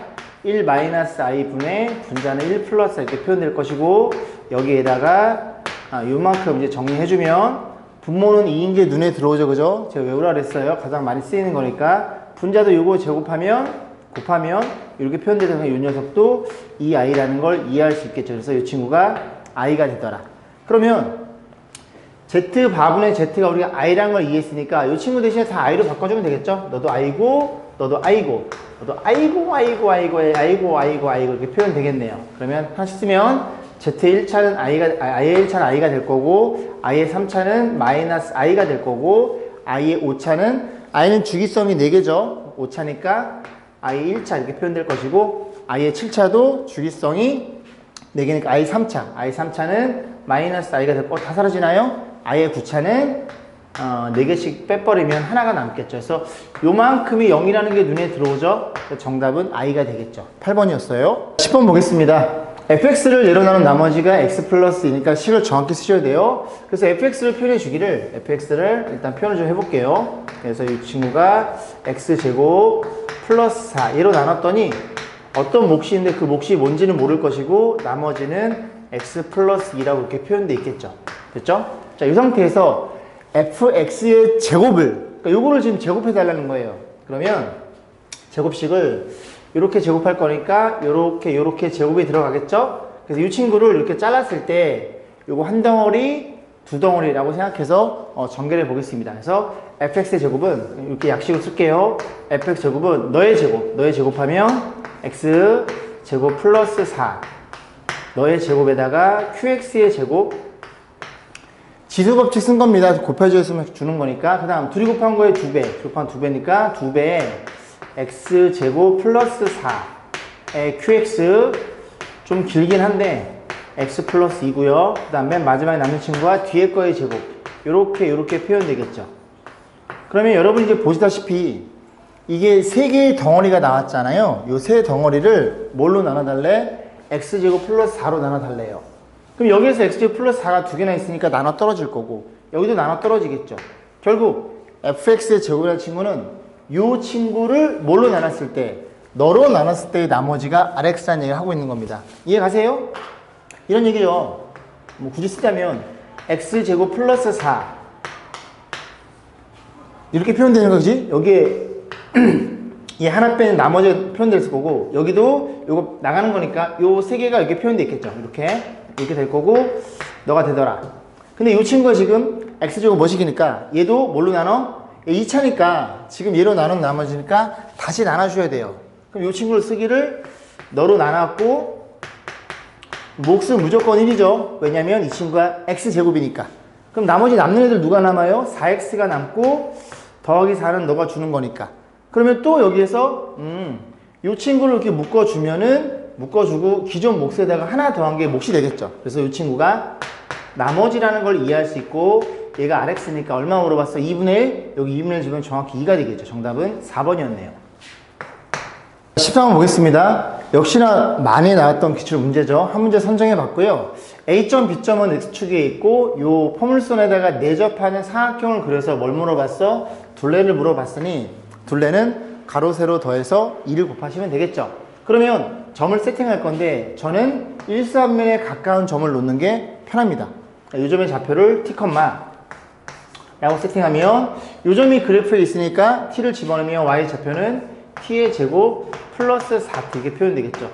1 마이너스 i 분의 분자는 1 플러스 4 이렇게 표현될 것이고 여기에다가 요만큼 이제 정리해주면 분모는 2인 게 눈에 들어오죠. 그죠? 제가 외우라 그랬어요. 가장 많이 쓰이는 거니까 분자도 요거 제곱하면 곱하면 이렇게 표현되는 이 녀석도 이 i라는 걸 이해할 수 있겠죠. 그래서 이 친구가 i가 되더라. 그러면 Z바분의 Z가 우리가 i라는 걸 이해했으니까 이 친구 대신에 다 i로 바꿔주면 되겠죠? 너도 i고 너도 i고 너도 아이고 이렇게 표현 되겠네요. 그러면 하나씩 쓰면 Z1차는 i의 1차는 i가 될 거고 i의 3차는 마이너스 i가 될 거고 i의 5차는 i는 주기성이 4개죠. 5차니까 i 1차 이렇게 표현될 것이고 i의 7차도 주기성이 4개니까 i 3차는 마이너스 i가 될 거고 다 사라지나요? i의 9차는 4개씩 빼버리면 하나가 남겠죠. 그래서 요만큼이 0이라는 게 눈에 들어오죠. 정답은 i가 되겠죠. 8번이었어요. 10번 보겠습니다. fx를 예로 나눈 나머지가 x 플러스 2니까 식을 정확히 쓰셔야 돼요. 그래서 fx를 표현해 주기를 fx를 일단 표현을 좀 해볼게요. 그래서 이 친구가 x제곱 플러스 4 얘로 나눴더니 어떤 몫이 있는데 그 몫이 뭔지는 모를 것이고 나머지는 x 플러스 2라고 이렇게 표현되어 있겠죠. 됐죠? 자, 이 상태에서 fx의 제곱을 그러니까 요거를 지금 제곱해 달라는 거예요. 그러면 제곱식을 이렇게 제곱할 거니까 요렇게 제곱이 들어가겠죠? 그래서 이 친구를 이렇게 잘랐을 때 요거 한 덩어리 두 덩어리라고 생각해서 전개를 보겠습니다. 그래서 fx의 제곱은 이렇게 약식으로 쓸게요. fx 제곱은 너의 제곱하면 x 제곱 플러스 4 너의 제곱에다가 qx의 제곱 지수법칙 쓴 겁니다. 곱해주면 주는 거니까. 그 다음 둘이 곱한 거에 2배 곱한 2배니까 2배에 x 제곱 플러스 4의 qx 좀 길긴 한데 x 플러스 2고요. 그 다음 맨 마지막에 남는 친구와 뒤에 거의 제곱 요렇게 표현되겠죠. 그러면 여러분 이제 보시다시피 이게 세 개의 덩어리가 나왔잖아요. 요 세 덩어리를 뭘로 나눠달래? x제곱 플러스 4로 나눠달래요. 그럼 여기에서 x제곱 플러스 4가 두 개나 있으니까 나눠 떨어질 거고 여기도 나눠 떨어지겠죠. 결국 fx의 제곱이라는 친구는 요 친구를 뭘로 나눴을 때 너로 나눴을 때의 나머지가 rx라는 얘기를 하고 있는 겁니다. 이해 가세요? 이런 얘기죠. 뭐 굳이 쓰자면 x제곱 플러스 4 이렇게 표현되는 거지. 여기에 이 하나 빼는 나머지 표현될 거고 여기도 요거 나가는 거니까 요 세 개가 이렇게 표현돼 있겠죠. 이렇게 될 거고 너가 되더라. 근데 이 친구가 지금 x제곱 뭐식이니까 얘도 뭘로 나눠? 2차니까 지금 얘로 나눈 나머지니까 다시 나눠줘야 돼요. 그럼 이 친구를 쓰기를 너로 나눴고 몫은 무조건 1이죠. 왜냐면 이 친구가 x제곱이니까. 그럼 나머지 남는 애들 누가 남아요? 4x가 남고 더하기 4는 너가 주는 거니까. 그러면 또 여기에서 이 친구를 이렇게 묶어주고 기존 몫에다가 하나 더한 게 몫이 되겠죠. 그래서 이 친구가 나머지라는 걸 이해할 수 있고 얘가 rx니까 얼마 물어봤어? 2분의 1? 여기 2분의 1 주면 정확히 2가 되겠죠. 정답은 4번이었네요. 13번 보겠습니다. 역시나 많이 나왔던 기출 문제죠. 한 문제 선정해 봤고요. A점, B점은 X축에 있고 요 포물선에다가 내접하는 사각형을 그려서 뭘 물어봤어? 둘레를 물어봤으니 둘레는 가로, 세로 더해서 2를 곱하시면 되겠죠. 그러면 점을 세팅할 건데 저는 일사분면에 가까운 점을 놓는 게 편합니다. 요 점의 좌표를 T, 라고 세팅하면 요 점이 그래프에 있으니까 T를 집어넣으면 Y의 좌표는 T의 제곱 플러스 4T 이렇게 표현되겠죠.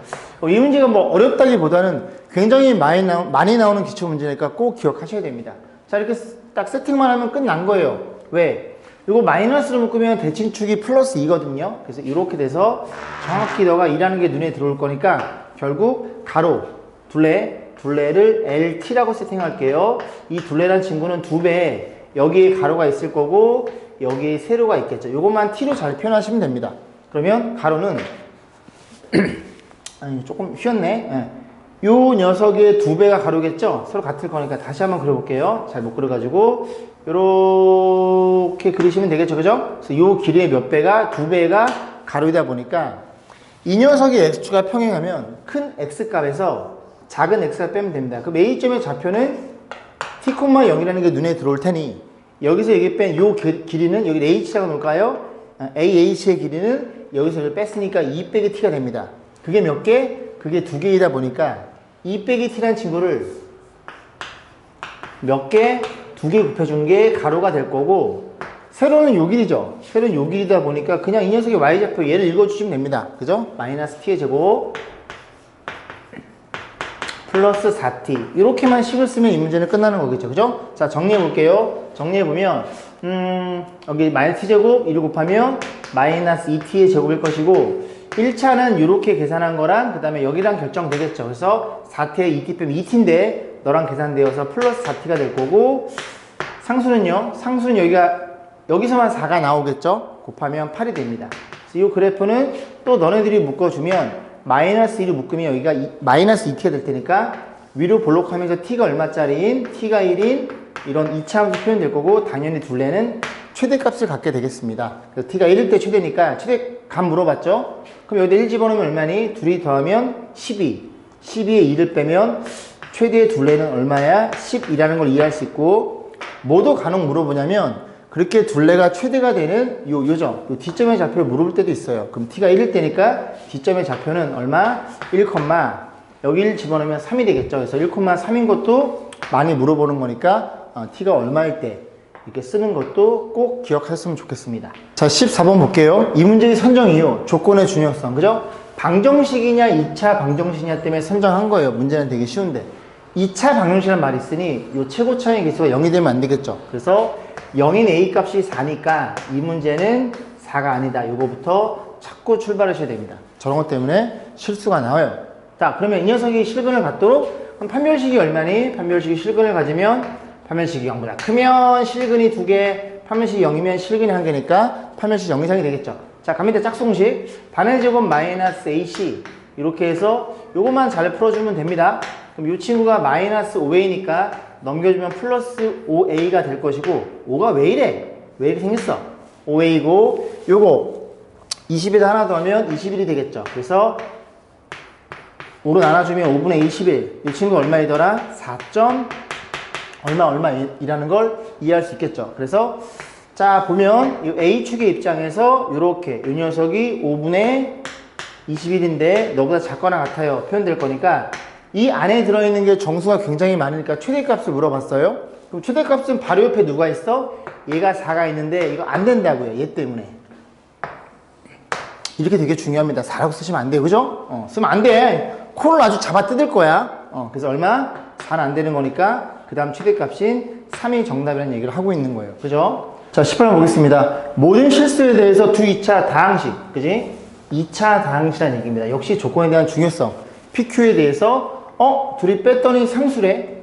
이 문제가 뭐 어렵다기보다는 굉장히 많이 나오는 기출 문제니까 꼭 기억하셔야 됩니다. 자, 이렇게 딱 세팅만 하면 끝난 거예요. 왜? 이거 마이너스로 묶으면 대칭축이 플러스 2거든요. 그래서 이렇게 돼서 정확히 너가 2라는 게 눈에 들어올 거니까 결국 가로, 둘레를 LT라고 세팅할게요. 이 둘레란 친구는 2배, 여기에 가로가 있을 거고 여기에 세로가 있겠죠. 이것만 T로 잘 표현하시면 됩니다. 그러면 가로는 아니 조금 휘었네. 예. 요 녀석의 2배가 가로겠죠. 서로 같을 거니까 다시 한번 그려볼게요. 잘 못 그려가지고 요렇게 그리시면 되겠죠. 그죠? 그래서 요 길이의 몇 배가 2배가 가로이다 보니까 이 녀석이 x축과 평행하면 큰 x값에서 작은 x가 빼면 됩니다. 그럼 A점의 좌표는 t, 0이라는 게 눈에 들어올 테니 여기서 여기 뺀 요 길이는 여기 h라고 놓을까요? AH의 길이는 여기서 여기 뺐으니까 2 빼기 t가 됩니다. 그게 몇 개? 그게 2개이다 보니까 2 빼기 t라는 친구를 몇 개? 2개 곱해준 게 가로가 될 거고 세로는 요 길이죠. 세로는 요 길이다 보니까 그냥 이 녀석의 y좌표 얘를 읽어주시면 됩니다. 그죠? 마이너스 t의 제곱 플러스 4t 이렇게만 식을 쓰면 이 문제는 끝나는 거겠죠. 그죠? 자, 정리해 볼게요. 정리해 보면 여기 마이너스 t제곱 1을 곱하면 마이너스 2t의 제곱일 것이고 1차는 이렇게 계산한 거랑 그 다음에 여기랑 결정되겠죠. 그래서 4t에 2t 빼면 2t인데 너랑 계산되어서 플러스 4t가 될 거고 상수는요. 상수는 여기서만 4가 나오겠죠. 곱하면 8이 됩니다. 그래서 이 그래프는 또 너네들이 묶어주면 마이너스 1을 묶으면 여기가 마이너스 2t가 될 테니까 위로 볼록하면서 t가 얼마짜리인 t가 1인 이런 2차함수 표현될 거고 당연히 둘레는 최대값을 갖게 되겠습니다. 그래서 t가 1일 때 최대니까 최대값 물어봤죠? 그럼 여기다 1 집어넣으면 얼마니? 둘이 더하면 12. 12에 2를 빼면 최대의 둘레는 얼마야? 12라는 걸 이해할 수 있고 뭐도 간혹 물어보냐면 그렇게 둘레가 최대가 되는 요 D점의 좌표를 물어볼 때도 있어요. 그럼 t가 1일 때니까 D점의 좌표는 얼마? 1, 여기 1 집어넣으면 3이 되겠죠. 그래서 1,3인 것도 많이 물어보는 거니까 t가 얼마일 때 이렇게 쓰는 것도 꼭 기억하셨으면 좋겠습니다. 자, 14번 볼게요. 이 문제의 선정 이유, 조건의 중요성, 그죠? 방정식이냐 2차 방정식이냐 때문에 선정한 거예요. 문제는 되게 쉬운데 2차 방정식이라는 말이 있으니 이 최고차의 개수가 0이 되면 안 되겠죠. 그래서 0인 A 값이 4니까 이 문제는 4가 아니다. 이거부터 찾고 출발하셔야 됩니다. 저런 것 때문에 실수가 나와요. 자, 그러면 이 녀석이 실근을 갖도록 그럼 판별식이 얼마니? 판별식이 실근을 가지면 판별식이 0보다 크면 실근이 2개, 판별식이 0이면 실근이 1개니까 판별식이 0 이상이 되겠죠. 자, 갑니다. 짝수공식. 반의 제곱 마이너스 AC 이렇게 해서 요것만 잘 풀어주면 됩니다. 그럼 이 친구가 마이너스 5a니까 넘겨주면 플러스 5a가 될 것이고 5가 왜 이래? 왜 이렇게 생겼어? 5a고 요거 20에다 하나 더 하면 21이 되겠죠. 그래서 5로 나눠주면 5분의 21. 이 친구 얼마이더라? 4. 얼마이라는 걸 이해할 수 있겠죠. 그래서 자 보면 이 A축의 입장에서 이렇게 이 녀석이 5분의 21인데 너보다 작거나 같아요. 표현될 거니까 이 안에 들어있는 게 정수가 굉장히 많으니까 최대값을 물어봤어요. 그럼 최대값은 바로 옆에 누가 있어? 얘가 4가 있는데 이거 안 된다고요. 얘 때문에. 이렇게 되게 중요합니다. 4라고 쓰시면 안 돼요. 그죠? 쓰면 안 돼. 코를 아주 잡아 뜯을 거야. 그래서 얼마? 4는 안 되는 거니까 그 다음 최대값인 3이 정답이라는 얘기를 하고 있는 거예요. 그죠? 자, 18번 보겠습니다. 모든 실수에 대해서 두 2차 다항식. 그지? 2차 다항식이라는 얘기입니다. 역시 조건에 대한 중요성. PQ에 대해서 둘이 뺐더니 상수래.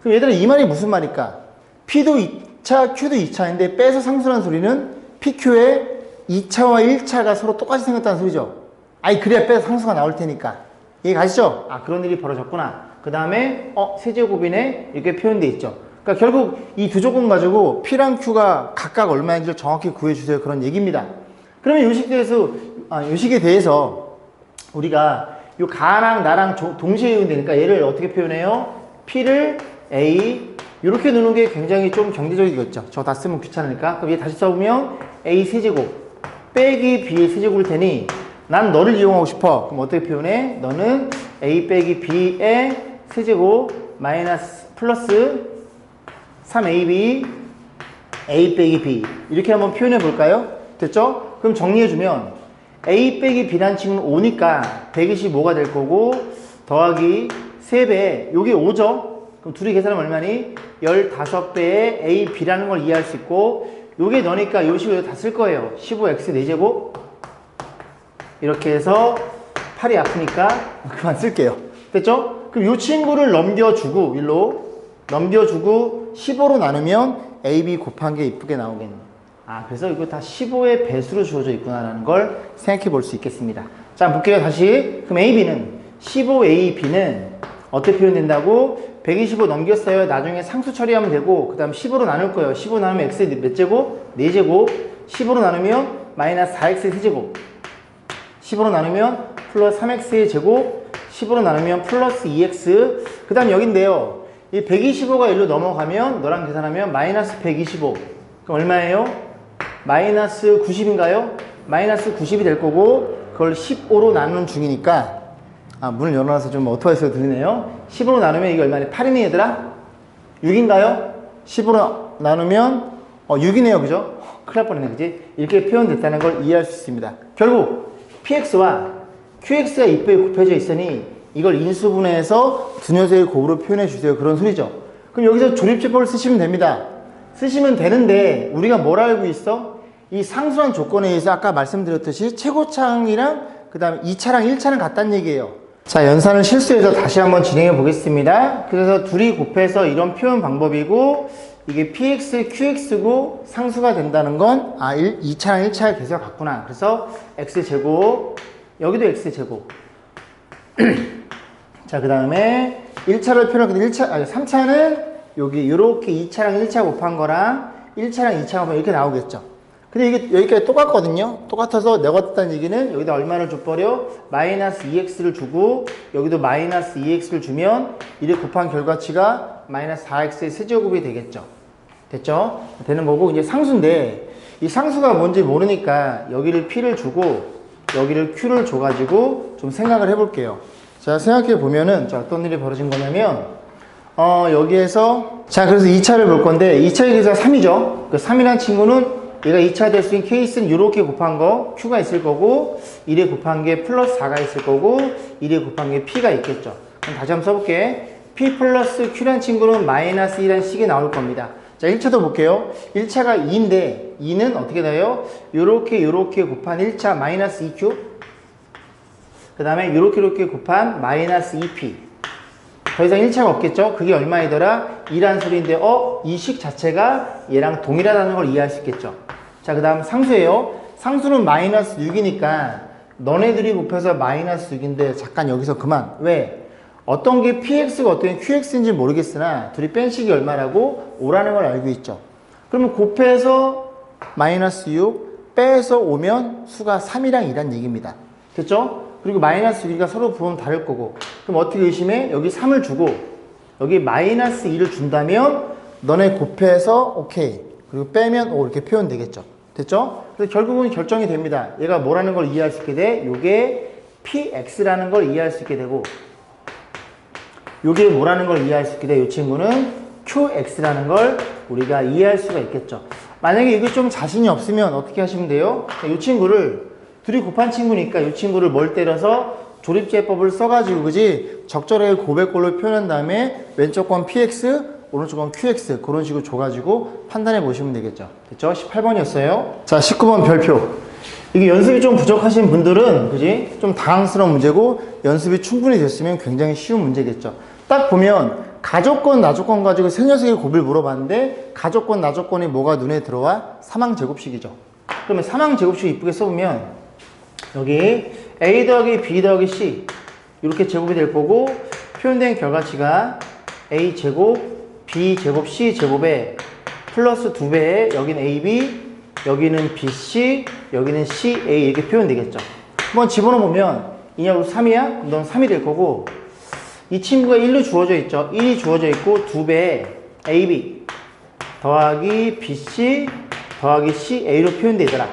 그럼 얘들아 이 말이 무슨 말일까? P도 2차, Q도 2차인데 빼서 상수라는 소리는 PQ에 2차와 1차가 서로 똑같이 생겼다는 소리죠. 아니 그래야 빼서 상수가 나올 테니까. 이해 가시죠? 아 그런 일이 벌어졌구나. 그 다음에 세제곱이네 이렇게 표현돼 있죠. 그러니까 결국 이 두 조건 가지고 P랑 Q가 각각 얼마인지를 정확히 구해주세요. 그런 얘기입니다. 그러면 요식에 대해서 우리가 요 가랑 나랑 동시에 외운다니까 얘를 어떻게 표현해요? P를 A 이렇게 넣는 게 굉장히 좀 경제적이겠죠. 저 다 쓰면 귀찮으니까. 그럼 얘 다시 써보면 A 세제곱 빼기 B의 세제곱일 테니 난 너를 이용하고 싶어. 그럼 어떻게 표현해? 너는 A 빼기 B의 세제곱 마이너스 플러스 3AB A 빼기 B 이렇게 한번 표현해 볼까요? 됐죠? 그럼 정리해주면 A 빼기 B란 친구는 5니까 125가 될 거고 더하기 3배 요게 5죠? 그럼 둘이 계산하면 얼마니? 15배의 A, B라는 걸 이해할 수 있고 요게 너니까 요 식으로 다 쓸 거예요. 15x 4제곱 이렇게 해서 팔이 아프니까 그만 쓸게요. 됐죠? 그럼 요 친구를 넘겨주고 일로 넘겨주고 15로 나누면 AB 곱한 게 이쁘게 나오겠네. 그래서 이거 다 15의 배수로 주어져 있구나라는 걸 생각해 볼 수 있겠습니다. 자, 한번 볼게요. 다시. 그럼 AB는 15AB는 어떻게 표현된다고? 125 넘겼어요. 나중에 상수 처리하면 되고 그 다음 15로 나눌 거예요. 15 나누면 X 몇 제곱? 4제곱 15로 나누면 마이너스 4X의 세제곱 15로 나누면 플러스 3X의 제곱 15로 나누면 플러스 2X 그 다음 여긴데요. 이 125가 일로 넘어가면 너랑 계산하면 마이너스 125 그럼 얼마예요? 마이너스 90인가요? 마이너스 90이 될 거고 그걸 15로 나누는 중이니까 문을 열어놔서 좀 오토바이 소리가 들리네요. 15로 나누면 이게 얼마냐? 8이네 얘들아? 6인가요? 15로 나누면 6이네요. 그죠? 큰일 날 뻔했네. 그지? 이렇게 표현됐다는 걸 이해할 수 있습니다. 결국 PX와 QX가 이쁘게 곱해져 있으니 이걸 인수분해해서 두 녀석의 곱으로 표현해 주세요. 그런 소리죠. 그럼 여기서 조립제법을 쓰시면 됩니다. 쓰시면 되는데 우리가 뭘 알고 있어? 이 상수란 조건에 의해서 아까 말씀드렸듯이 최고차항이랑 그 다음에 2차랑 1차는 같다는 얘기예요. 자, 연산을 실수해서 다시 한번 진행해 보겠습니다. 그래서 둘이 곱해서 이런 표현 방법이고 이게 PX, QX고 상수가 된다는 건 2차랑 1차의 개수가 같구나. 그래서 X제곱 여기도 X제곱 자, 그 다음에 1차를 표현할 때 3차는 여기 이렇게 2차랑 1차 곱한 거랑 1차랑 2차 곱하면 이렇게 나오겠죠. 근데 이게 여기까지 똑같거든요. 똑같아서 내가 했다는 얘기는 여기다 얼마를 줘버려? 마이너스 2x를 주고 여기도 마이너스 2x를 주면 이래 곱한 결과치가 마이너스 4x의 세제곱이 되겠죠. 됐죠? 되는 거고 이제 상수인데 이 상수가 뭔지 모르니까 여기를 p를 주고 여기를 q를 줘가지고 좀 생각을 해볼게요. 자, 생각해 보면은 자, 어떤 일이 벌어진 거냐면 여기에서 자, 그래서 2차를 볼 건데 2차의 계수가 3이죠. 그 3이라는 친구는 얘가 2차 될 수 있는 케이스는 이렇게 곱한 거 Q가 있을 거고 1에 곱한 게 플러스 4가 있을 거고 1에 곱한 게 P가 있겠죠. 그럼 다시 한번 써볼게. P 플러스 Q란 친구는 마이너스 2란 식이 나올 겁니다. 자, 1차도 볼게요. 1차가 2인데 2는 어떻게 돼요? 요렇게 곱한 1차 마이너스 2Q, 그 다음에 요렇게 곱한 마이너스 2P. 더 이상 1차가 없겠죠? 그게 얼마이더라? 2란 소리인데 이 식 자체가 얘랑 동일하다는 걸 이해할 수 있겠죠. 자, 그 다음 상수예요. 상수는 마이너스 6이니까 너네들이 곱해서 마이너스 6인데 잠깐 여기서 그만. 왜? 어떤 게 px가 어떤 게 qx인지 모르겠으나 둘이 뺀 식이 얼마라고? 5라는 걸 알고 있죠. 그러면 곱해서 마이너스 6 빼서 오면 수가 3이랑 2란 얘기입니다. 됐죠? 그리고 마이너스 6이가 서로 부으면 다를 거고. 그럼 어떻게 의심해? 여기 3을 주고 여기 마이너스 2를 준다면 너네 곱해서 오케이. 그리고 빼면 5 이렇게 표현되겠죠. 됐죠? 그래서 결국은 결정이 됩니다. 얘가 뭐라는 걸 이해할 수 있게 돼? 요게 px라는 걸 이해할 수 있게 되고 요게 뭐라는 걸 이해할 수 있게 돼? 이 친구는 qx라는 걸 우리가 이해할 수가 있겠죠. 만약에 이게 좀 자신이 없으면 어떻게 하시면 돼요? 이 친구를 둘이 곱한 친구니까 이 친구를 뭘 때려서 조립제법을 써가지고 그지? 적절하게 고백꼴로 표현한 다음에 왼쪽 건 px, 오른쪽 건 qx 그런 식으로 줘가지고 판단해 보시면 되겠죠. 됐죠? 18번이었어요. 자, 19번 별표. 이게 연습이 좀 부족하신 분들은 그지? 좀 당황스러운 문제고 연습이 충분히 됐으면 굉장히 쉬운 문제겠죠. 딱 보면 가족권, 나족권 가지고 세 녀석의 곱을 물어봤는데 가족권, 나족권이 뭐가 눈에 들어와? 사망제곱식이죠. 그러면 사망제곱식 이쁘게 써보면 여기 a 더하기 b 더하기 c 이렇게 제곱이 될 거고 표현된 결과치가 a 제곱, b 제곱, c 제곱에 플러스 2배에 여기는 ab, 여기는 bc, 여기는 ca 이렇게 표현되겠죠. 한번 집어넣어보면 이냐고 3이야? 넌 3이 될 거고 이 친구가 1로 주어져 있죠. 1이 주어져 있고 2배에 ab 더하기 bc 더하기 ca로 표현되더라.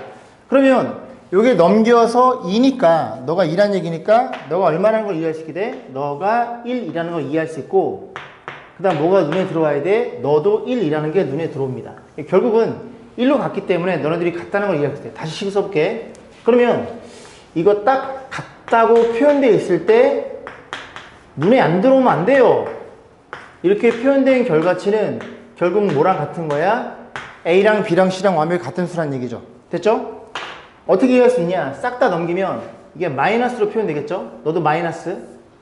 그러면 요게 넘겨서 2니까 너가 2란 얘기니까 너가 얼마라는 걸 이해할 수 있게 돼? 너가 1이라는 걸 이해할 수 있고 그 다음 뭐가 눈에 들어와야 돼? 너도 1이라는 게 눈에 들어옵니다. 결국은 1로 갔기 때문에 너네들이 같다는 걸 이해할 수 있게 돼. 다시 식 써볼게. 그러면 이거 딱 같다고 표현되어 있을 때 눈에 안 들어오면 안 돼요. 이렇게 표현된 결과치는 결국 뭐랑 같은 거야? A랑 B랑 C랑 완벽히 같은 수란 얘기죠. 됐죠? 어떻게 이해할 수 있냐? 싹 다 넘기면 이게 마이너스로 표현되겠죠? 너도 마이너스.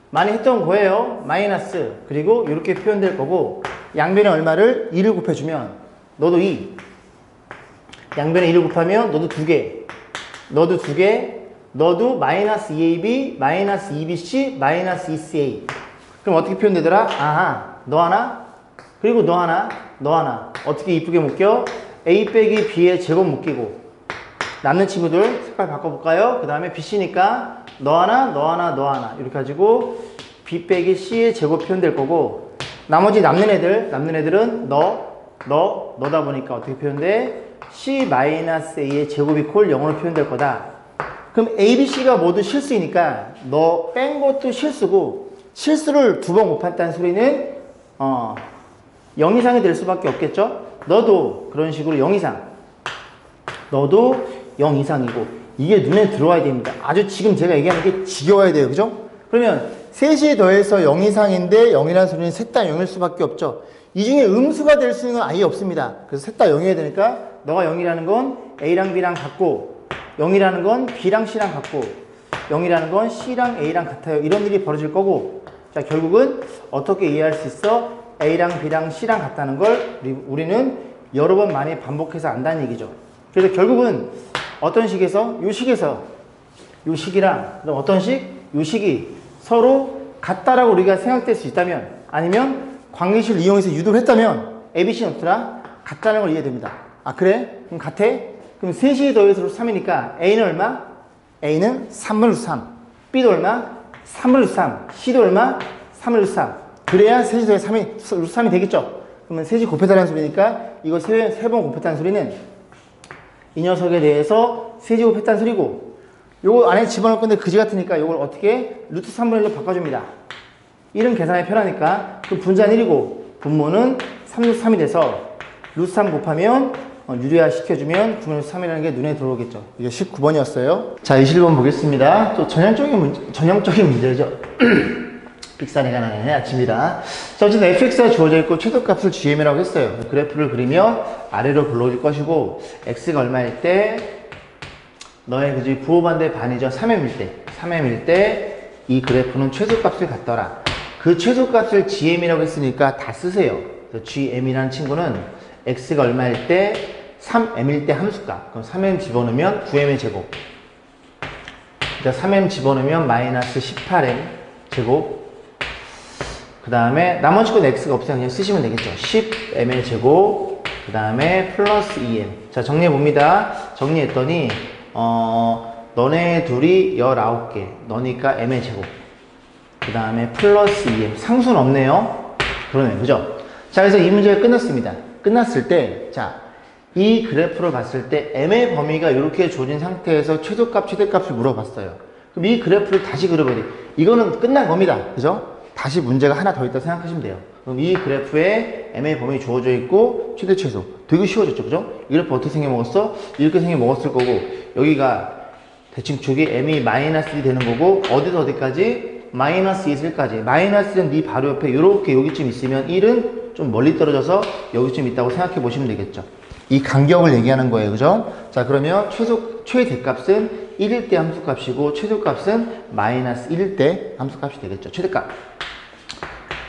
많이 했던 거예요. 마이너스. 그리고 이렇게 표현될 거고 양변에 얼마를? 2를 곱해주면 너도 2. 양변에 2를 곱하면 너도 2개. 너도 2개. 너도 마이너스 2ab, 마이너스 2bc, 마이너스 2ca. 그럼 어떻게 표현되더라? 아하, 너 하나, 그리고 너 하나, 너 하나. 어떻게 이쁘게 묶여? a 빼기 b의 제곱 묶이고 남는 친구들 색깔 바꿔볼까요? 그 다음에 bc니까 너 하나, 너 하나, 너 하나 이렇게 가지고 b 빼기 c의 제곱 표현될 거고 나머지 남는 애들은 너다 보니까 어떻게 표현돼? c 마이너스 a의 제곱이 콜 0으로 표현될 거다. 그럼 A, B, C가 모두 실수이니까 너 뺀 것도 실수고 실수를 2번 곱했다는 소리는 0 이상이 될 수밖에 없겠죠? 너도 그런 식으로 0 이상 너도 0 이상이고 이게 눈에 들어와야 됩니다. 아주 지금 제가 얘기하는 게 지겨워야 돼요. 그죠? 그러면 셋이 더해서 0 이상인데 0이라는 소리는 셋 다 0일 수밖에 없죠. 이 중에 음수가 될 수 있는 건 아예 없습니다. 그래서 셋 다 0이어야 되니까 너가 0이라는 건 A랑 B랑 같고 0이라는 건 B랑 C랑 같고 0이라는 건 C랑 A랑 같아요. 이런 일이 벌어질 거고 자 결국은 어떻게 이해할 수 있어? A랑 B랑 C랑 같다는 걸 우리는 여러 번 많이 반복해서 안다는 얘기죠. 그래서 결국은 어떤 식에서 요 식이랑 그다음 어떤 식? 요 식이 서로 같다라고 우리가 생각될 수 있다면 아니면 관계식을 이용해서 유도를 했다면 ABC는 어떠라? 같다는 걸 이해됩니다. 아 그래? 그럼 같아? 그럼 3시 더해서 3이니까 A는 얼마? A는 3을 3. B도 얼마? 3을 3. C도 얼마? 3을 3. 그래야 3시 더해서 3이 되겠죠? 그러면 3시 곱해달라는 소리니까 이거 3번 곱했다는 소리는 이 녀석에 대해서 3시 곱했다는 소리고 요거 안에 집어넣을 건데 그지 같으니까 요걸 어떻게? 루트 3분의 1로 바꿔줍니다. 1은 계산이 편하니까 그 분자는 1이고 분모는 3루트 3이 돼서 루트 3 곱하면 유리화 시켜주면 9분의 3이라는 게 눈에 들어오겠죠. 이게 19번이었어요. 자, 21번 보겠습니다. 또 전형적인 문제죠. 삑사리가 나네 아침이라. 자, 어쨌든 fx가 주어져 있고 최소값을 gm이라고 했어요. 그래프를 그리면 아래로 불러질 것이고 x가 얼마일 때 너의 그지 부호반대 반이죠. 3m일 때 이 그래프는 최소값을 갖더라. 그 최소값을 gm이라고 했으니까 다 쓰세요. gm이라는 친구는 x가 얼마일 때 3m일 때 함수값. 그럼 3m 집어넣으면 9m의 제곱. 그러니까 3m 집어넣으면 마이너스 18m 제곱. 그 다음에 나머지 건 x가 없으면 그냥 쓰시면 되겠죠. 10m의 제곱. 그 다음에 플러스 2m. 자, 정리해 봅니다. 정리했더니 너네 둘이 19개. 너니까 m의 제곱. 그 다음에 플러스 2m. 상수는 없네요. 그러네. 그죠? 자, 그래서 이 문제가 끝났습니다. 끝났을 때, 자, 이 그래프를 봤을 때 m의 범위가 이렇게 주어진 상태에서 최소값, 최대값을 물어봤어요. 그럼 이 그래프를 다시 그려봐야 돼. 이거는 끝난 겁니다. 그죠? 다시 문제가 하나 더 있다 생각하시면 돼요. 그럼 이 그래프에 m의 범위 주어져 있고 최대, 최소. 되게 쉬워졌죠. 그죠? 이 그래프 어떻게 생겨먹었어? 이렇게 생겨먹었을 거고 여기가 대칭축이 m이 마이너스 1이 되는 거고 어디서 어디까지? 마이너스 2에서 1까지. 마이너스 1은 네 바로 옆에 이렇게 여기쯤 있으면 1은 좀 멀리 떨어져서 여기쯤 있다고 생각해 보시면 되겠죠. 이 간격을 얘기하는 거예요. 그죠? 자, 그러면 최대값은 1일 때 함수값이고 최소값은 마이너스 1일 때 함수값이 되겠죠. 최대값.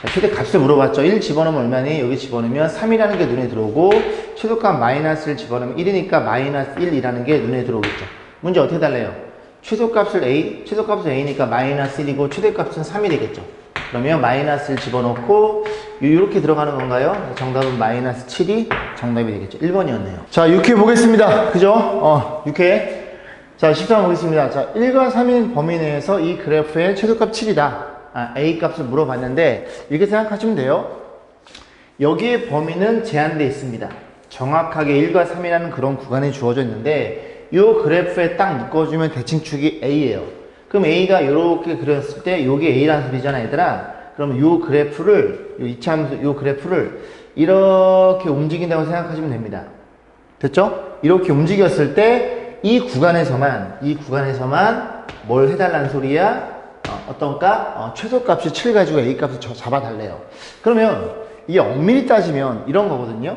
자, 최대값을 물어봤죠. 1 집어넣으면 얼마니? 여기 집어넣으면 3이라는 게 눈에 들어오고 최소값 마이너스를 집어넣으면 1이니까 마이너스 1이라는 게 눈에 들어오겠죠. 문제 어떻게 달래요? 최소값을 A니까 마이너스 1이고 최대값은 3이 되겠죠. 그러면 마이너스를 집어넣고 이렇게 들어가는 건가요? 정답은 마이너스 7이 정답이 되겠죠. 1번이었네요. 자, 6회 보겠습니다. 그죠? 6회. 자, 13번 보겠습니다. 자, 1과 3인 범위 내에서 이 그래프의 최소값 7이다. A 값을 물어봤는데 이렇게 생각하시면 돼요. 여기에 범위는 제한되어 있습니다. 정확하게 1과 3이라는 그런 구간이 주어져 있는데 이 그래프에 딱 묶어주면 대칭축이 A예요. 그럼 A가 이렇게 그렸을 때 이게 A라는 소리잖아, 얘들아. 그러면 이 그래프를, 이 그래프를 이렇게 움직인다고 생각하시면 됩니다. 됐죠? 이렇게 움직였을 때 이 구간에서만 뭘 해달라는 소리야? 어떤 값? 최소값이 7 가지고 A 값을 잡아달래요. 그러면 이게 엄밀히 따지면 이런 거거든요.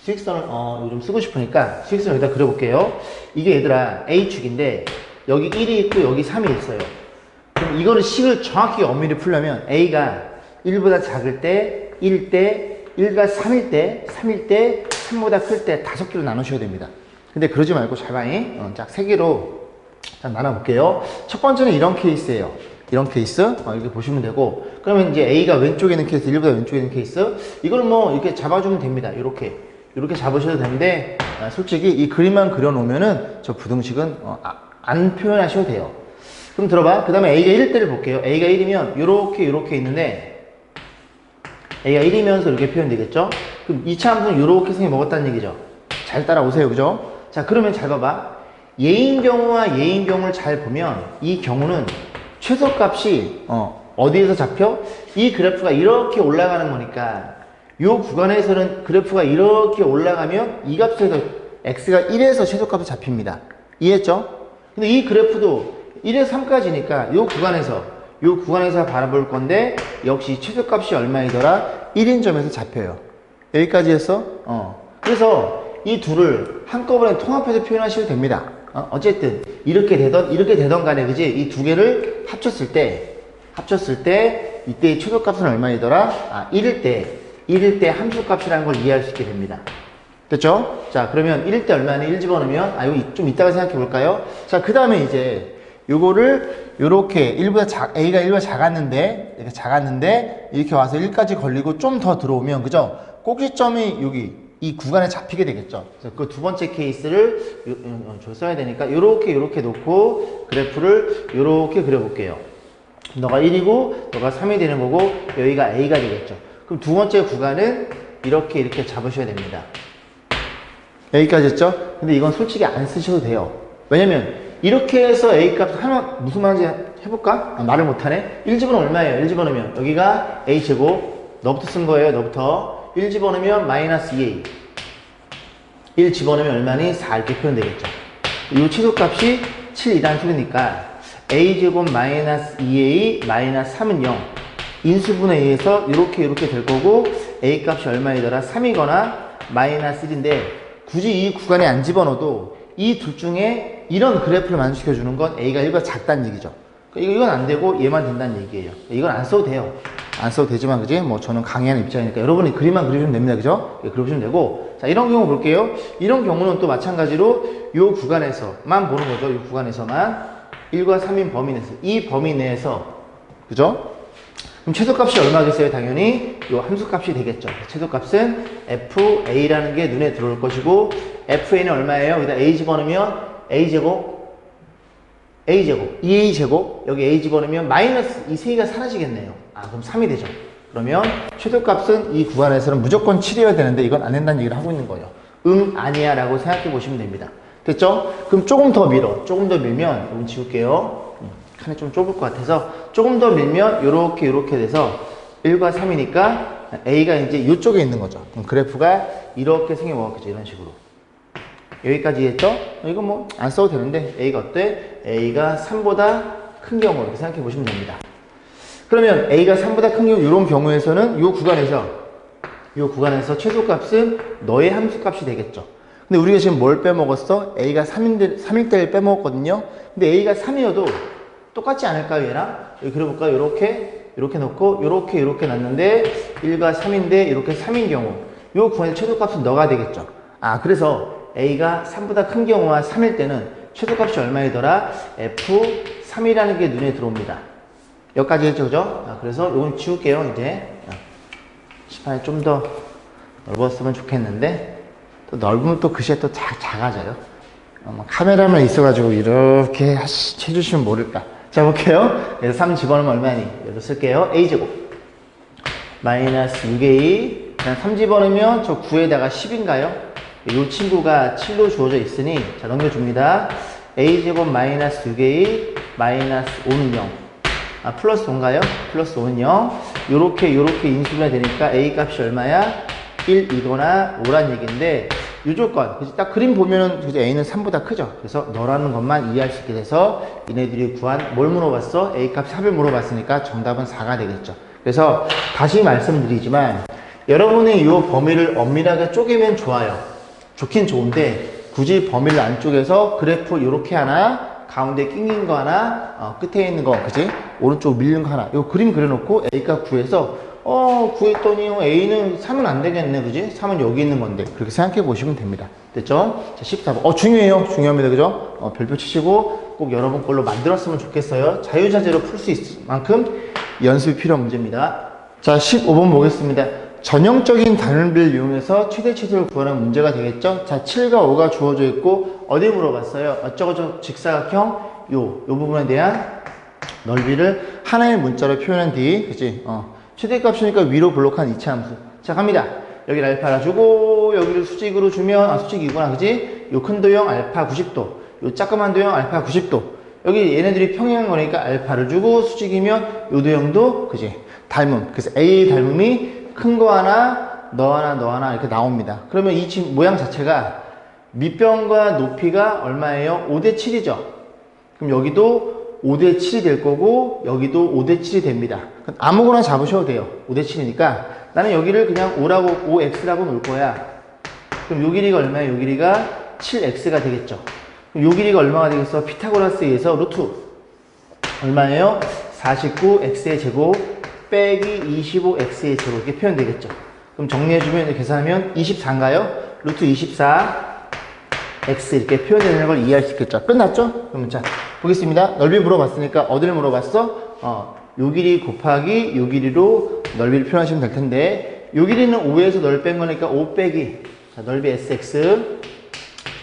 수익선을 요즘 쓰고 싶으니까 수익선 여기다 그려볼게요. 이게 얘들아 A축인데 여기 1이 있고 여기 3이 있어요. 그럼 이거를 식을 정확히 엄밀히 풀려면 A가 1보다 작을 때, 1일 때, 1과 3일 때, 3일 때, 3보다 클 때 5개로 나누셔야 됩니다. 근데 그러지 말고 잘 봐잉. 짝 3개로 나눠볼게요. 첫 번째는 이런 케이스예요. 이런 케이스. 이렇게 보시면 되고. 그러면 이제 A가 왼쪽에 있는 케이스, 1보다 왼쪽에 있는 케이스. 이걸 뭐 이렇게 잡아주면 됩니다. 이렇게 잡으셔도 되는데, 솔직히 이 그림만 그려놓으면은 저 부등식은 안 표현하셔도 돼요. 그럼 들어봐. 그 다음에 A가 1일 때를 볼게요. A가 1이면 요렇게 있는데 A가 1이면서 이렇게 표현되겠죠? 그럼 2차 함수는 요렇게 생겨먹었다는 얘기죠. 잘 따라오세요. 그죠? 자, 그러면 잘 봐봐. 예인 경우와 예인 경우를 잘 보면 이 경우는 최소값이 어디에서 잡혀? 이 그래프가 이렇게 올라가는 거니까 이 구간에서는 그래프가 이렇게 올라가면 이 값에서 x가 1에서 최소값이 잡힙니다. 이해했죠? 근데 이 그래프도 1에서 3까지니까 이 구간에서 바라볼 건데 역시 최소값이 얼마이더라? 1인 점에서 잡혀요. 여기까지 했어? 그래서 이 둘을 한꺼번에 통합해서 표현하셔도 됩니다. 어쨌든 이렇게 되던 간에 그지? 이 두 개를 합쳤을 때 이때의 최소값은 얼마이더라? 1일 때 함수값이라는 걸 이해할 수 있게 됩니다. 됐죠? 자, 그러면 1일 때 얼마니? 1 집어넣으면 이거 좀 이따가 생각해 볼까요? 자, 그 다음에 이제 요거를 요렇게 A가 1보다 작았는데 이렇게 와서 1까지 걸리고 좀 더 들어오면 그죠? 꼭지점이 여기 이 구간에 잡히게 되겠죠. 그래서 그 두 번째 케이스를 써야 되니까 요렇게 놓고 그래프를 요렇게 그려볼게요. 너가 1이고 너가 3이 되는 거고 여기가 A가 되겠죠. 그럼 두 번째 구간은 이렇게 잡으셔야 됩니다. 여기까지 했죠? 근데 이건 솔직히 안 쓰셔도 돼요. 왜냐면 이렇게 해서 A값 무슨 말인지 해볼까? 말을 못하네. 1집어넣으면 얼마예요? 1집어넣으면 여기가 A제곱 너부터 쓴 거예요. 너부터 1 집어넣으면 마이너스 2A 1 집어넣으면 얼마니? 4 이렇게 표현되겠죠. 이 최소값이 7이라는 소리니까 A제곱 마이너스 2A 마이너스 3은 0 인수분해 A에서 이렇게 될 거고 A 값이 얼마이더라? 3이거나 마이너스 1인데 굳이 이 구간에 안 집어넣어도 이 둘 중에 이런 그래프를 만족시켜 주는 건 A가 1보다 작다는 얘기죠. 이건 안 되고 얘만 된다는 얘기예요. 이건 안 써도 돼요. 안 써도 되지만 그지? 뭐 저는 강의하는 입장이니까 여러분이 그림만 그리시면 됩니다. 그죠? 그려보시면 되고. 자, 이런 경우 볼게요. 이런 경우는 또 마찬가지로 요 구간에서만 보는 거죠. 요 구간에서만 1과 3인 범위 내에서 이 범위 내에서 그죠? 그럼 최소값이 얼마겠어요? 당연히 요 함수값이 되겠죠. 최소값은 FA라는 게 눈에 들어올 것이고 FA는 얼마예요? 여기다 A 집어넣으면 A제곱 2A제곱 여기 A 집어넣으면 마이너스 이 3개가 사라지겠네요. 아 그럼 3이 되죠. 그러면 최소값은 이 구간에서는 무조건 7이어야 되는데 이건 안 된다는 얘기를 하고 있는 거예요. 아니야 라고 생각해 보시면 됩니다. 됐죠? 그럼 조금 더 밀면 여기 지울게요. 칸이 좀 좁을 것 같아서 조금 더 밀면 요렇게 돼서 1과 3이니까 A가 이제 이쪽에 있는 거죠. 그럼 그래프가 이렇게 생겨먹었겠죠. 이런 식으로. 여기까지 했죠? 이거 뭐 안 써도 되는데 A가 어때? A가 3보다 큰 경우 이렇게 생각해 보시면 됩니다. 그러면 A가 3보다 큰 경우 이런 경우에서는 이 구간에서 최소값은 너의 함수값이 되겠죠. 근데 우리가 지금 뭘 빼먹었어? A가 3일 때를 빼먹었거든요. 근데 A가 3이어도 똑같지 않을까요, 얘랑? 여기 그려볼까요? 이렇게 놓고 이렇게 놨는데 1과 3인데 이렇게 3인 경우 이 구간의 최소값은 너가 되겠죠. 아 그래서 A가 3보다 큰 경우와 3일 때는 최소값이 얼마이더라? F3이라는 게 눈에 들어옵니다. 여기까지 했죠, 그죠? 아, 그래서 이건 지울게요, 이제. 시판이 좀 더 넓었으면 좋겠는데, 또 넓으면 또 글씨가 또 작아져요. 카메라만 있어가지고 이렇게 해주시면 모를까. 자, 볼게요. 그래서 3 집어넣으면 얼마니? 여기로 쓸게요. A제곱. 마이너스 6A. 그냥 3 집어넣으면 저 9에다가 10인가요? 이 친구가 7로 주어져 있으니 자 넘겨줍니다. A제곱 마이너스 6A 마이너스 5는 0. 아 플러스 5인가요? 플러스 5는 0. 요렇게 인수분해 되니까 A 값이 얼마야? 1이거나 5란 얘기인데 요 조건 그치? 딱 그림 보면은 그치? A는 3보다 크죠. 그래서 너라는 것만 이해할 수 있게 돼서 얘네들이 구한 뭘 물어봤어? A 값 4을 물어봤으니까 정답은 4가 되겠죠. 그래서 다시 말씀드리지만 여러분이 이 범위를 엄밀하게 쪼개면 좋아요. 좋긴 좋은데 굳이 범위를 안 쪼개서 그래프 이렇게 하나 가운데 낑긴 거 하나 끝에 있는 거 그지 오른쪽 밀린 거 하나 요 그림 그려놓고 A값 구해서 구했더니 A는 3은 안 되겠네 그지 3은 여기 있는 건데 그렇게 생각해 보시면 됩니다. 됐죠? 자 14번 중요합니다 그죠? 별표 치시고 꼭 여러분 걸로 만들었으면 좋겠어요. 자유자재로 풀 수 있을 만큼 연습이 필요한 문제입니다. 자 15번 보겠습니다. 전형적인 단일비를 이용해서 최대치수를 구하는 문제가 되겠죠? 자, 7과 5가 주어져 있고, 어디 물어봤어요? 어쩌고저쩌고 직사각형, 요 부분에 대한 넓이를 하나의 문자로 표현한 뒤, 그치? 최대값이니까 위로 블록한 이차함수. 자, 갑니다. 여기를 알파를 주고, 여기를 수직으로 주면, 수직이구나, 그치? 요 큰 도형 알파 90도, 요 작그만 도형 알파 90도. 여기 얘네들이 평행한 거니까 알파를 주고, 수직이면 요 도형도, 그치? 닮음. 그래서 A 닮음이 큰 거 하나, 너 하나 이렇게 나옵니다. 그러면 이 모양 자체가 밑변과 높이가 얼마예요? 5대 7이죠. 그럼 여기도 5대 7이 될 거고 여기도 5대 7이 됩니다. 아무거나 잡으셔도 돼요. 5대 7이니까 나는 여기를 그냥 5x라고 놓을 거야. 그럼 요 길이가 얼마예요? 요 길이가 7x가 되겠죠. 그럼 요 길이가 얼마가 되겠어? 피타고라스에 의해서 루트 얼마예요? 49x의 제곱 빼기 25x의 제곱 이렇게 표현되겠죠. 그럼 정리해주면 계산하면 24인가요? 루트 24 x 이렇게 표현되는 걸 이해할 수 있겠죠. 끝났죠? 그러면 자 보겠습니다. 넓이 물어봤으니까 어디를 물어봤어? 요 길이 곱하기 요 길이로 넓이를 표현하시면 될 텐데 요 길이는 5에서 넓이 뺀 거니까 5 빼기 자, 넓이 sx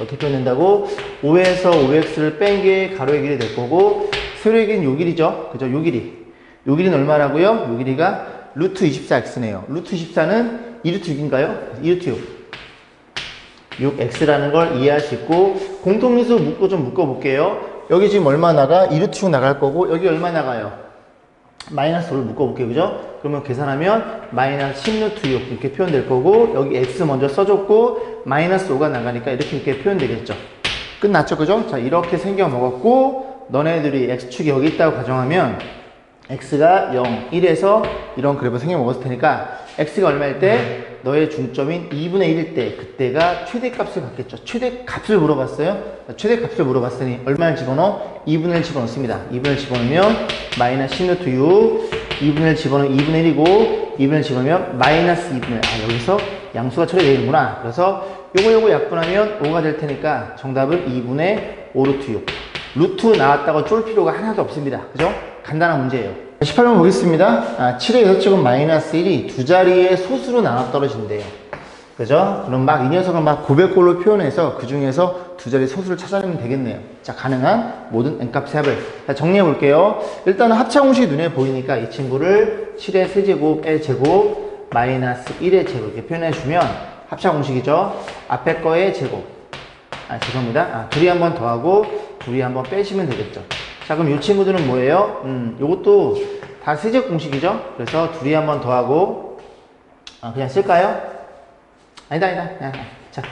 어떻게 표현된다고? 5에서 5x를 뺀 게 가로의 길이 될 거고 세로의 길이는 요 길이죠. 그죠? 요 길이는 얼마라고요? 요 길이가 루트 24x네요. 루트 24는 2루트 6인가요? 2루트 6. 6x라는 걸 이해할 수 있고 공통인수 좀 묶어볼게요. 여기 지금 얼마 나가? 2루트 6 나갈 거고 여기 얼마 나가요? 마이너스 5를 묶어볼게요. 그죠? 그러면 계산하면 마이너스 10루트 6 이렇게 표현될 거고 여기 x 먼저 써줬고 마이너스 5가 나가니까 이렇게 표현되겠죠. 끝났죠. 그죠? 자 이렇게 생겨 먹었고 너네들이 x축이 여기 있다고 가정하면 x가 0, 1에서 이런 그래프 생겨 먹었을 테니까 x가 얼마일 때 너의 중점인 2분의 1일 때 그때가 최대값을 받겠죠. 최대값을 물어봤어요. 최대값을 물어봤으니 얼마를 집어넣어? 2분의 1 집어넣습니다. 2분의 1 집어넣으면 마이너스 16 6, 2분의 1 집어넣으면 2분의 1이고 2분의 1 집어넣으면 마이너스 2분의 1. 여기서 양수가 처리되는구나. 그래서 요거 약분하면 5가 될 테니까 정답은 2분의 5 루트 6. 루트 나왔다고 쫄 필요가 하나도 없습니다. 그죠? 간단한 문제예요. 18번 보겠습니다. 7의 6제곱 마이너스 1이 두 자리의 소수로 나눠 떨어진대요. 그죠? 그럼 막 이 녀석을 막 고백꼴로 표현해서 그 중에서 두 자리 소수를 찾아내면 되겠네요. 자, 가능한 모든 n값의 합을. 자, 정리해 볼게요. 일단은 합차공식이 눈에 보이니까 이 친구를 7의 세제곱의 제곱 마이너스 1의 제곱 이렇게 표현해 주면 합차공식이죠. 앞에 거의 제곱. 죄송합니다. 둘이 한 번 더하고 둘이 한 번 빼시면 되겠죠. 자, 그럼 이 친구들은 뭐예요? 요것도 다 세제곱 공식이죠? 그래서 둘이 한 번 더하고, 그냥 쓸까요? 아니다. 자,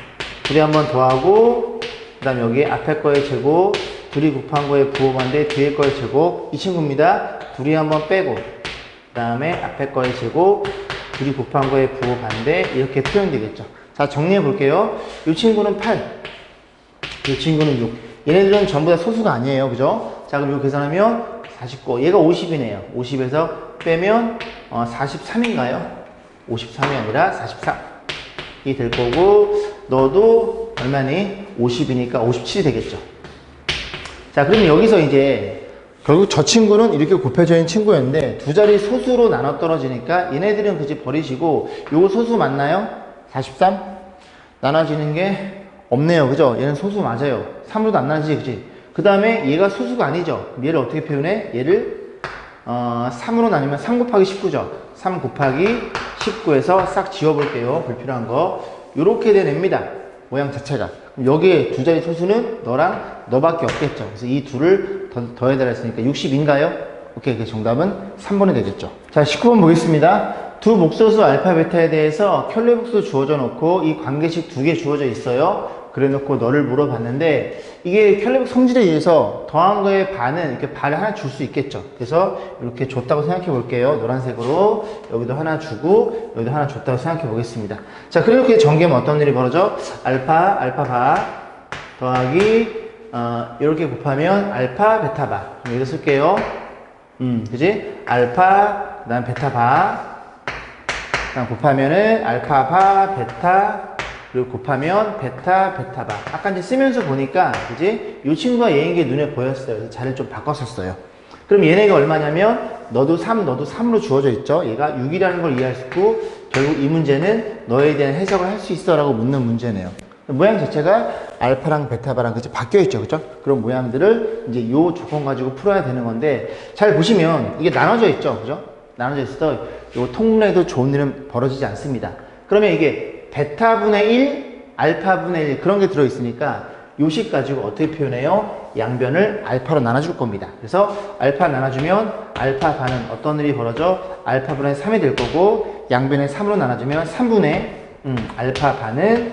둘이 한 번 더하고, 그 다음 여기 앞에 거의 제곱, 둘이 곱한 거에 부호반대, 뒤에 거의 제곱, 이 친구입니다. 둘이 한 번 빼고, 그 다음에 앞에 거의 제곱, 둘이 곱한 거에 부호반대, 이렇게 표현되겠죠. 자, 정리해 볼게요. 이 친구는 8, 이 친구는 6. 얘네들은 전부 다 소수가 아니에요. 그죠? 자, 그럼 이거 계산하면 49. 얘가 50이네요. 50에서 빼면 43인가요? 53이 아니라 43이 될 거고, 너도 얼마니? 50이니까 57이 되겠죠. 자, 그럼 여기서 이제 결국 저 친구는 이렇게 곱해져 있는 친구였는데 두 자리 소수로 나눠 떨어지니까 얘네들은 그지 버리시고 요거 소수 맞나요? 43? 나눠지는 게 없네요. 그죠? 얘는 소수 맞아요. 3으로도 안 나눠지지. 그지? 그 다음에 얘가 소수가 아니죠. 그럼 얘를 어떻게 표현해? 얘를 3으로 나누면 3 곱하기 19죠. 3 곱하기 19에서 싹 지워볼게요. 불필요한 거. 요렇게 되냅니다. 모양 자체가. 그럼 여기에 두 자리 소수는 너랑 너밖에 없겠죠. 그래서 이 둘을 더해달라 했으니까 60인가요? 오케이. 그 정답은 3번이 되겠죠. 자, 19번 보겠습니다. 두 목소수 알파 베타에 대해서 켤레복수 주어져 놓고 이 관계식 두 개 주어져 있어요. 그래 놓고 너를 물어봤는데 이게 켤레복 성질에 의해서 더한 거에 반은 이렇게 반을 하나 줄 수 있겠죠. 그래서 이렇게 줬다고 생각해 볼게요. 노란색으로 여기도 하나 주고 여기도 하나 줬다고 생각해 보겠습니다. 자, 그렇게 전개하면 어떤 일이 벌어져? 알파 바 더하기 이렇게 곱하면 알파 베타 바. 여기다 쓸게요. 그지? 알파 그다음 베타 바 그다음 곱하면은 알파 바 베타 그리고 곱하면 베타 바. 아까 이제 쓰면서 보니까, 그지? 이 친구가 얘인 게 눈에 보였어요. 그래서 자리를 좀 바꿨었어요. 그럼 얘네가 얼마냐면, 너도 3으로 주어져 있죠? 얘가 6이라는 걸 이해할 수 있고, 결국 이 문제는 너에 대한 해석을 할 수 있어? 라고 묻는 문제네요. 모양 자체가 알파랑 베타바랑 그치? 바뀌어 있죠. 그죠? 그런 모양들을 이제 요 조건 가지고 풀어야 되는 건데, 잘 보시면 이게 나눠져 있죠. 그죠? 나눠져 있어서 요 통분해도 좋은 일은 벌어지지 않습니다. 그러면 이게 베타분의 1, 알파분의 1 그런 게 들어있으니까 요식 가지고 어떻게 표현해요? 양변을 알파로 나눠줄 겁니다. 그래서 알파 나눠주면 알파 반은 어떤 일이 벌어져? 알파분의 3이 될 거고 양변에 3으로 나눠주면 3분의 알파 반은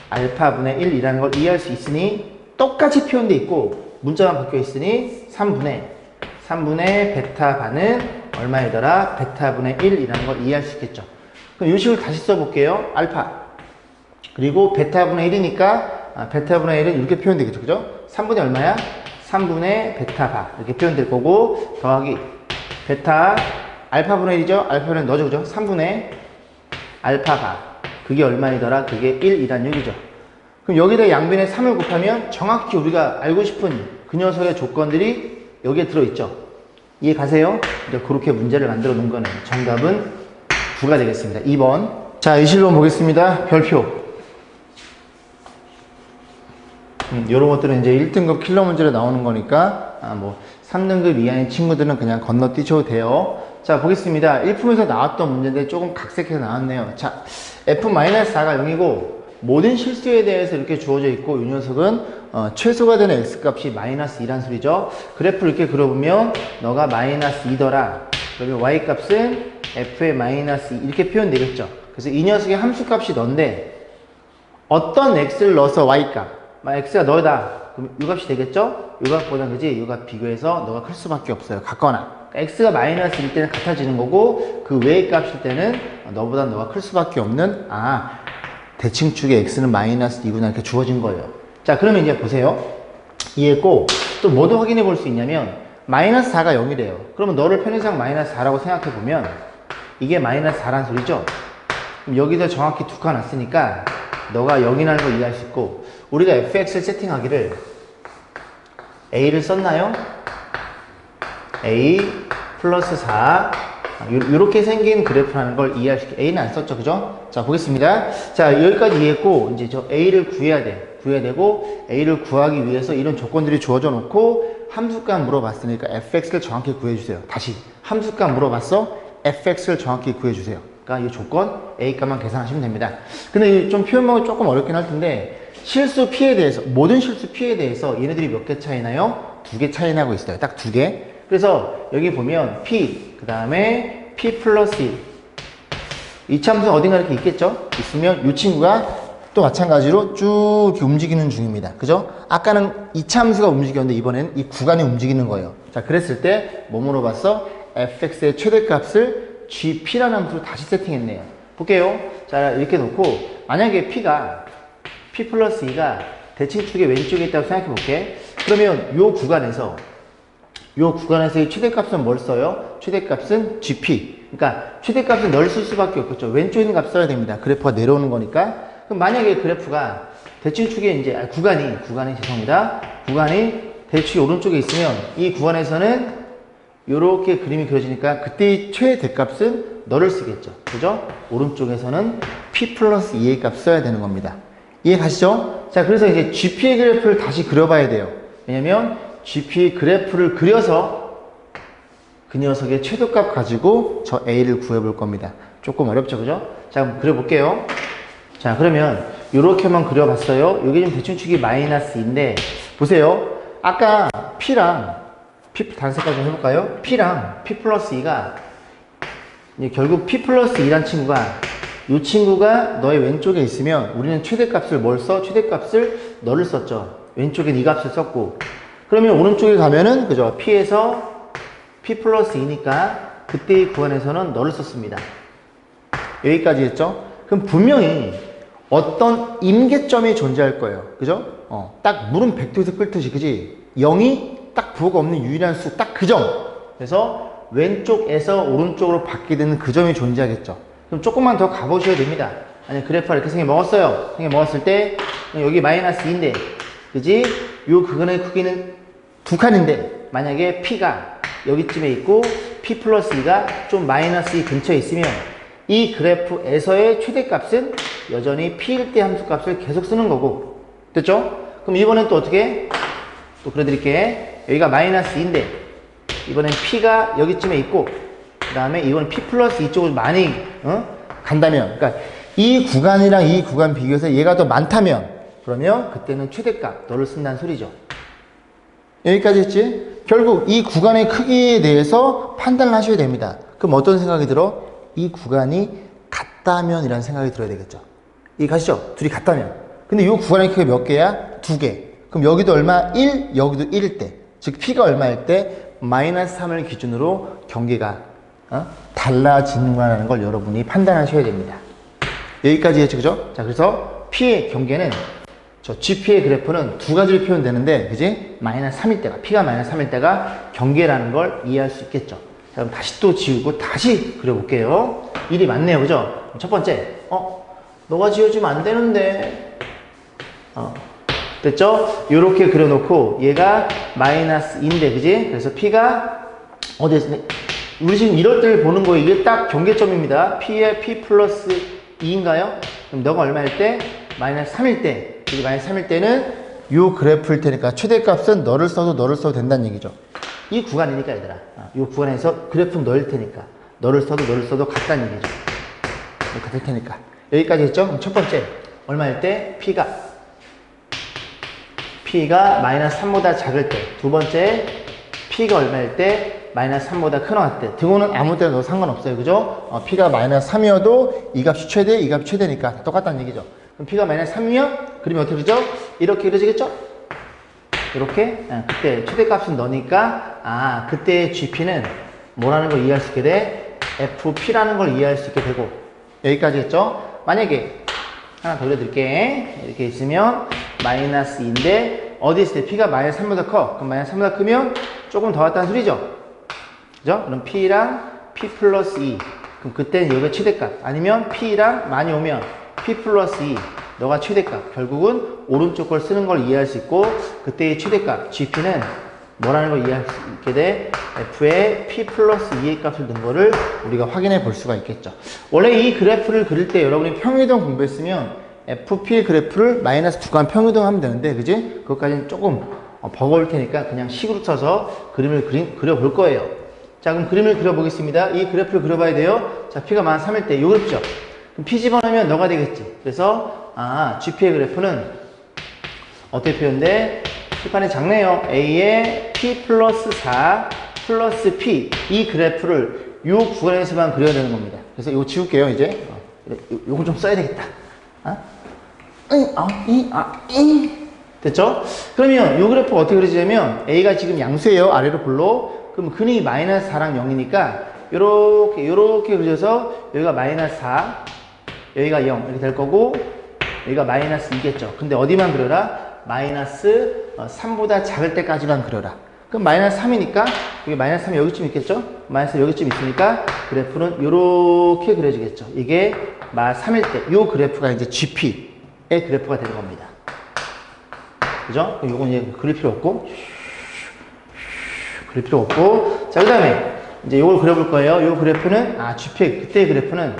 알파분의 1이라는 걸 이해할 수 있으니 똑같이 표현돼 있고 문자만 바뀌어 있으니 3분의 베타 반은 얼마이더라? 베타분의 1이라는 걸 이해할 수 있겠죠. 그럼 이 식을 다시 써볼게요. 알파 그리고 베타분의 1이니까 베타분의 1은 이렇게 표현되겠죠. 그죠? 3분의 얼마야? 3분의 베타바 이렇게 표현될 거고 더하기 베타 알파분의 1이죠? 알파분의 넣어줘. 그죠? 3분의 알파바 그게 얼마이더라? 그게 1이란 얘기죠. 그럼 여기다 양변에 3을 곱하면 정확히 우리가 알고 싶은 그 녀석의 조건들이 여기에 들어있죠. 이해 가세요? 이제 그렇게 문제를 만들어 놓은 거는 정답은 9가 되겠습니다. 2번. 자, 21번 보겠습니다. 별표. 이런 것들은 이제 1등급 킬러 문제로 나오는 거니까, 3등급 이하의 친구들은 그냥 건너뛰셔도 돼요. 자, 보겠습니다. 1품에서 나왔던 문제인데 조금 각색해서 나왔네요. 자, F-4가 0이고, 모든 실수에 대해서 이렇게 주어져 있고, 이 녀석은, 최소가 되는 X값이 -2란 소리죠. 그래프를 이렇게 그려보면, 너가 -2더라. 그러면 Y값은 F의 -2 이렇게 표현되겠죠. 그래서 이 녀석의 함수값이 넌데, 어떤 X를 넣어서 Y값, X가 너다. 그럼 이 값이 되겠죠? 이 값보다 그지? 이 값 비교해서 너가 클 수밖에 없어요. 같거나. x가 마이너스일 때는 같아지는 거고 그 외의 값일 때는 너보다 너가 클 수밖에 없는 대칭축의 x는 마이너스 2구나 이렇게 주어진 거예요. 자, 그러면 이제 보세요. 이해했고 또 뭐도 확인해 볼 수 있냐면 마이너스 4가 0이래요. 그러면 너를 편의상 마이너스 4라고 생각해 보면 이게 마이너스 4란 소리죠. 그럼 여기서 정확히 두 칸 왔으니까 너가 0이라는 걸 이해할 수 있고 우리가 fx를 세팅하기를 a를 썼나요? a 플러스 4 이렇게 생긴 그래프라는 걸 이해할 수 있게 a는 안 썼죠, 그죠? 자, 보겠습니다. 자, 여기까지 이해했고 이제 저 a를 구해야 되고 a를 구하기 위해서 이런 조건들이 주어져 놓고 함수값 물어봤으니까 fx를 정확히 구해주세요. 다시 함수값 물어봤어? fx를 정확히 구해주세요. 그러니까 이 조건 a 값만 계산하시면 됩니다. 근데 좀 표현하기 조금 어렵긴 할 텐데 실수 p에 대해서 모든 실수 p에 대해서 얘네들이 몇 개 차이 나요? 2개 차이 나고 있어요. 딱 2개. 그래서 여기 보면 p 그 다음에 p 플러스 1 이차 함수는 어딘가 이렇게 있겠죠? 있으면 이 친구가 또 마찬가지로 쭉 이렇게 움직이는 중입니다. 그죠? 아까는 2차 함수가 움직였는데 이번에는 이 구간이 움직이는 거예요. 자, 그랬을 때 뭐 물어봤어? fx의 최대값을 gp라는 함수로 다시 세팅했네요. 볼게요. 자, 이렇게 놓고 만약에 p가 p 플러스 2가 대칭축의 왼쪽에 있다고 생각해 볼게. 그러면 요 구간에서 이 최대값은 뭘 써요? 최대값은 gp. 그러니까 최대값은 널 쓸 수밖에 없겠죠. 왼쪽에 있는 값 써야 됩니다. 그래프가 내려오는 거니까. 그럼 만약에 그래프가 대칭축에 이제 구간이 죄송합니다. 구간이 대칭축이 오른쪽에 있으면 이 구간에서는 이렇게 그림이 그려지니까 그때의 최대값은 너를 쓰겠죠. 그죠? 오른쪽에서는 p 플러스 2의 값 써야 되는 겁니다. 이해 가시죠? 자, 그래서 이제 gp의 그래프를 다시 그려봐야 돼요. 왜냐면 gp의 그래프를 그려서 그 녀석의 최대값 가지고 저 a를 구해볼 겁니다. 조금 어렵죠, 그죠? 자, 한번 그려볼게요. 자, 그러면 이렇게만 그려봤어요. 여기 지금 대칭축이 마이너스 2인데 보세요. 아까 p랑 p 단색깔 좀 해볼까요? p랑 p 플러스 2가 결국 p 플러스 2란 친구가 이 친구가 너의 왼쪽에 있으면 우리는 최대값을 뭘 써? 최대값을 너를 썼죠. 왼쪽에 이 값을 썼고 그러면 오른쪽에 가면은 그죠? p에서 p 플러스 2니까 그때의 구간에서는 너를 썼습니다. 여기까지 했죠? 그럼 분명히 어떤 임계점이 존재할 거예요. 그죠? 딱 물은 백도에서 끓듯이, 그지? 0이 딱 부호가 없는 유일한 수, 딱 그 점. 그래서 왼쪽에서 오른쪽으로 바뀌게 되는 그 점이 존재하겠죠. 그럼 조금만 더 가보셔야 됩니다. 아니, 그래프가 이렇게 생겨 먹었어요. 생겨 먹었을 때, 여기 마이너스 2인데, 그지? 요 그근의 크기는 두 칸인데, 만약에 P가 여기쯤에 있고, P 플러스 2가 좀 마이너스 2 근처에 있으면, 이 그래프에서의 최대값은 여전히 P일 때 함수값을 계속 쓰는 거고, 됐죠? 그럼 이번엔 또 어떻게? 또 그려드릴게. 여기가 마이너스 2인데, 이번엔 P가 여기쯤에 있고, 그 다음에 이번 P 플러스 2 쪽을 많이, 간다면, 그러니까 이 구간이랑 이 구간 비교해서 얘가 더 많다면, 그러면 그때는 최대값, 너를 쓴다는 소리죠. 여기까지 했지? 결국 이 구간의 크기에 대해서 판단을 하셔야 됩니다. 그럼 어떤 생각이 들어? 이 구간이 같다면 이라는 생각이 들어야 되겠죠. 이해 가시죠? 둘이 같다면. 근데 이 구간의 크기가 몇 개야? 2개. 그럼 여기도 얼마? 1, 여기도 1일 때. 즉 P가 얼마일 때? 마이너스 3을 기준으로 경계가 달라지는구나라는 걸 여러분이 판단하셔야 됩니다. 여기까지 했죠, 그죠? 자, 그래서 P의 경계는 저 GP의 그래프는 두 가지로 표현되는데, 그지? 마이너스 3일 때가, P가 마이너스 3일 때가 경계라는 걸 이해할 수 있겠죠. 자, 그럼 다시 또 지우고 다시 그려볼게요. 일이 많네요, 그죠? 첫 번째, 너가 지워주면 안 되는데, 됐죠? 요렇게 그려놓고 얘가 마이너스 2인데, 그지? 그래서 P가 어디 있으니? 우리 지금 이럴 때를 보는 거예요. 이게 딱 경계점입니다. P의 P 플러스 2인가요? 그럼 너가 얼마일 때? 마이너스 3일 때. 여기 마이너스 3일 때는 요 그래프일 테니까 최대값은 너를 써도 된다는 얘기죠. 이 구간이니까 얘들아. 요 구간에서 그래프는 너일 테니까. 너를 써도 같다는 얘기죠. 같을 테니까. 여기까지 했죠? 그럼 첫 번째. 얼마일 때? P가 마이너스 3보다 작을 때. 두 번째. P가 얼마일 때? 마이너스 3보다 큰 것 때. 등호는 아무 때나 넣어도 상관없어요. 그죠? P가 마이너스 3이어도 이 값이 최대, 이 값이 최대니까 다 똑같다는 얘기죠. 그럼 P가 마이너스 3이면 그림이 어떻게 그리죠? 이렇게 그려지겠죠? 이렇게. 그때 최대값은 너니까, 그때 GP는 뭐라는 걸 이해할 수 있게 돼? FP라는 걸 이해할 수 있게 되고 여기까지 했죠? 만약에 하나 더 그려드릴게. 이렇게 있으면 마이너스 2인데 어디 있을 때 P가 마이너스 3보다 커. 그럼 마이너스 3보다 크면 조금 더 왔다는 소리죠? 그죠? 그럼 P랑 P 플러스 2. 그럼 그때는 여기가 최대값. 아니면 P랑 많이 오면 P 플러스 2. 너가 최대값. 결국은 오른쪽 걸 쓰는 걸 이해할 수 있고 그때의 최대값 GP는 뭐라는 걸 이해할 수 있게 돼? F에 P 플러스 2의 값을 넣은 거를 우리가 확인해 볼 수가 있겠죠. 원래 이 그래프를 그릴 때 여러분이 평이동 공부했으면 FP 그래프를 마이너스 두간 평이동 하면 되는데 그지? 그것까지는 조금 버거울 테니까 그냥 식으로 써서 그림을 그려볼 거예요. 자, 그럼 그림을 그려보겠습니다. 이 그래프를 그려봐야 돼요. 자, P가 만 3일 때 요 그래프죠. 그럼 P 집어넣으면 너가 되겠지. 그래서 GP의 그래프는 어떻게 표현돼? 칠판이 작네요. A에 P 플러스 4 플러스 P 이 그래프를 이 구간에서만 그려야 되는 겁니다. 그래서 이거 지울게요. 이제 요건 좀 써야 되겠다. 됐죠? 그러면 이 그래프가 어떻게 그려지냐면 A가 지금 양수예요. 아래로 볼로. 그럼 근이 마이너스 4랑 0이니까 요렇게 그려서 여기가 마이너스 4 여기가 0 이렇게 될 거고 여기가 마이너스 2겠죠. 근데 어디만 그려라? 마이너스 3보다 작을 때까지만 그려라. 그럼 마이너스 3이니까 여기 마이너스 3이 여기쯤 있겠죠? 마이너스 여기쯤 있으니까 그래프는 이렇게 그려지겠죠. 이게 마 3일 때 이 그래프가 이제 GP의 그래프가 되는 겁니다. 그죠? 요건 이제 그릴 필요 없고 자, 그 다음에 이제 요걸 그려볼 거예요. 요 그래프는 GP의 그때의 그래프는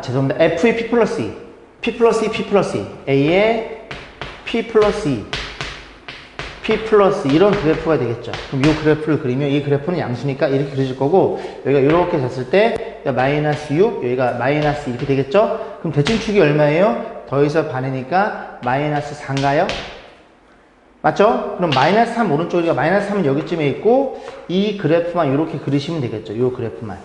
죄송합니다. F의 P 플러스 2 P 플러스 2, P 플러스 2 A의 P 플러스 2 P 플러스 이런 그래프가 되겠죠. 그럼 이 그래프를 그리면 이 그래프는 양수니까 이렇게 그려질 거고 여기가 이렇게 졌을 때 여기가 마이너스 6 여기가 마이너스 이렇게 되겠죠. 그럼 대칭축이 얼마예요? 더해서 반이니까 마이너스 4인가요? 맞죠? 그럼 마이너스 3 오른쪽이가 마이너스 3은 여기쯤에 있고 이 그래프만 이렇게 그리시면 되겠죠. 이 그래프만.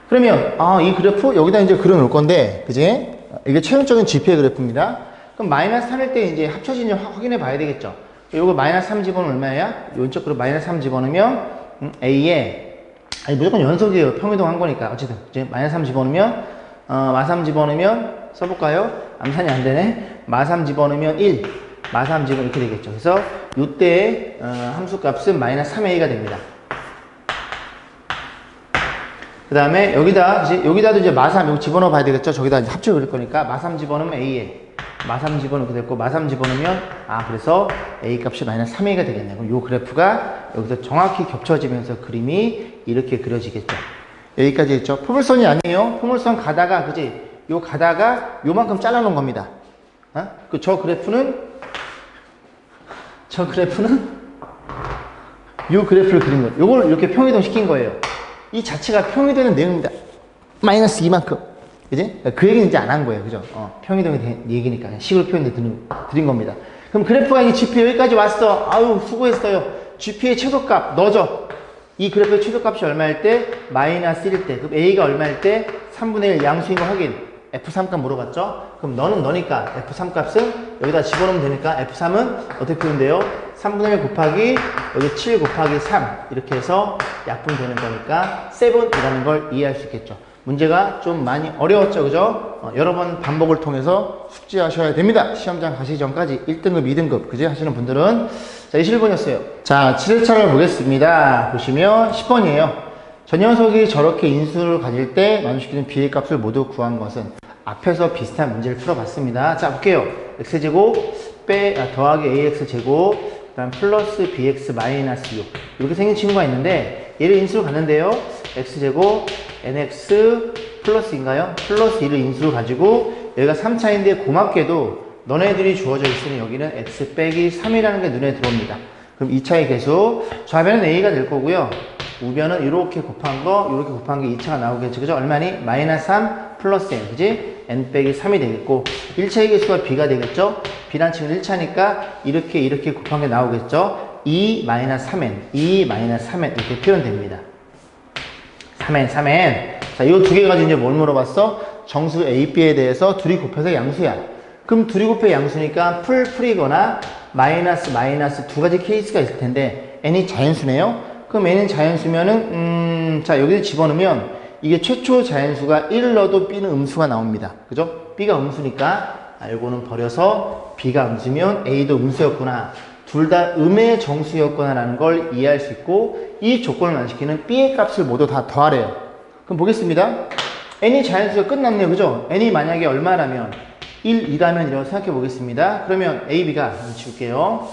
그러면 이 그래프 여기다 이제 그려 놓을 건데 그지? 이게 최종적인 GP의 그래프입니다. 그럼 마이너스 3일 때 이제 합쳐진지 확인해 봐야 되겠죠. 요거 마이너스 3 집어넣으면 얼마야? 왼쪽 그룹 마이너스 3 집어넣으면 A에 무조건 연속이에요. 평이동 한 거니까. 어쨌든 이제 마이너스 3 집어넣으면 마 3 집어넣으면 써볼까요? 암산이 안 되네. 마 3 집어넣으면 1 마 3 집어넣으면 이렇게 되겠죠. 그래서 이때의 함수 값은 마이너스 3A가 됩니다. 그 다음에 여기다도 이제 마3 여기 집어넣어 봐야 되겠죠. 저기다 이제 합쳐 그릴 거니까 마3 집어넣으면 A에 마3 집어넣게 됐고 마3 집어넣으면 그래서 A 값이 마이너스 3A가 되겠네요. 그럼 요 그래프가 여기서 정확히 겹쳐지면서 그림이 이렇게 그려지겠죠. 여기까지 했죠. 포물선이 아니에요. 포물선 가다가 그지? 요 가다가 요만큼 잘라 놓은 겁니다. 저 그래프는 요 그래프를 그린 거예요. 요걸 이렇게 평이동 시킨 거예요. 이 자체가 평이되는 내용입니다. 마이너스 2만큼. 그지? 그 얘기는 이제 안 한 거예요. 그죠? 평이동에 대한 얘기니까. 식으로 표현해 드린 겁니다. 그럼 그래프가 이게 GP 여기까지 왔어. 아유, 수고했어요. GP의 최소값 넣어줘. 이 그래프의 최소값이 얼마일 때? 마이너스 1일 때. 그럼 A가 얼마일 때? 3분의 1 양수인 거 확인. F3 값 물어봤죠? 그럼 너는 너니까 F3 값은 여기다 집어넣으면 되니까 F3은 어떻게 표현돼요? 3분의 1 곱하기 여기 7 곱하기 3 이렇게 해서 약분 되는 거니까 7이라는 걸 이해할 수 있겠죠. 문제가 좀 많이 어려웠죠, 그죠? 여러 번 반복을 통해서 숙지하셔야 됩니다. 시험장 가시기 전까지 1등급, 2등급 그지? 하시는 분들은 자, 21번이었어요. 자, 7회차를 보겠습니다. 보시면 10번이에요. 저 녀석이 저렇게 인수를 가질 때 나누시키는 B의 값을 모두 구한 것은 앞에서 비슷한 문제를 풀어봤습니다. 자, 볼게요. x제곱 더하기 ax제곱 그 다음 플러스 bx 마이너스 6 이렇게 생긴 친구가 있는데 얘를 인수로 갔는데요. x제곱 nx 플러스인가요? 플러스 1을 인수로 가지고 여기가 3차인데 고맙게도 너네들이 주어져 있으니 여기는 x 빼기 3이라는 게 눈에 들어옵니다. 그럼 2차의 개수 좌변은 a가 될 거고요. 우변은 이렇게 곱한 거 이렇게 곱한 게 2차가 나오겠죠. 그죠? 얼마니? 마이너스 3 플러스 n 그지? n 빼기 3이 되겠고 1차의 개수가 b가 되겠죠? b란 칭은 1차니까 이렇게 곱한 게 나오겠죠? 2 마이너스 3n 2 마이너스 3n 이렇게 표현됩니다. 3n 자, 이 두 개 가지고 이제 뭘 물어봤어? 정수 a, b에 대해서 둘이 곱해서 양수야. 그럼 둘이 곱해 양수니까 풀이거나 마이너스 두 가지 케이스가 있을 텐데 n이 자연수네요. 그럼 n은 자연수면은 자 여기를 집어넣으면 이게 최초 자연수가 1을 넣어도 b는 음수가 나옵니다. 그죠? b가 음수니까 요거는 버려서 b가 음수면 a도 음수였구나. 둘 다 음의 정수였구나 라는 걸 이해할 수 있고 이 조건을 만족시키는 b의 값을 모두 다 더하래요. 그럼 보겠습니다. n이 자연수가 끝났네요. 그죠? n이 만약에 얼마라면 1, 2라면 이라고 생각해 보겠습니다. 그러면 a, b가 지울게요.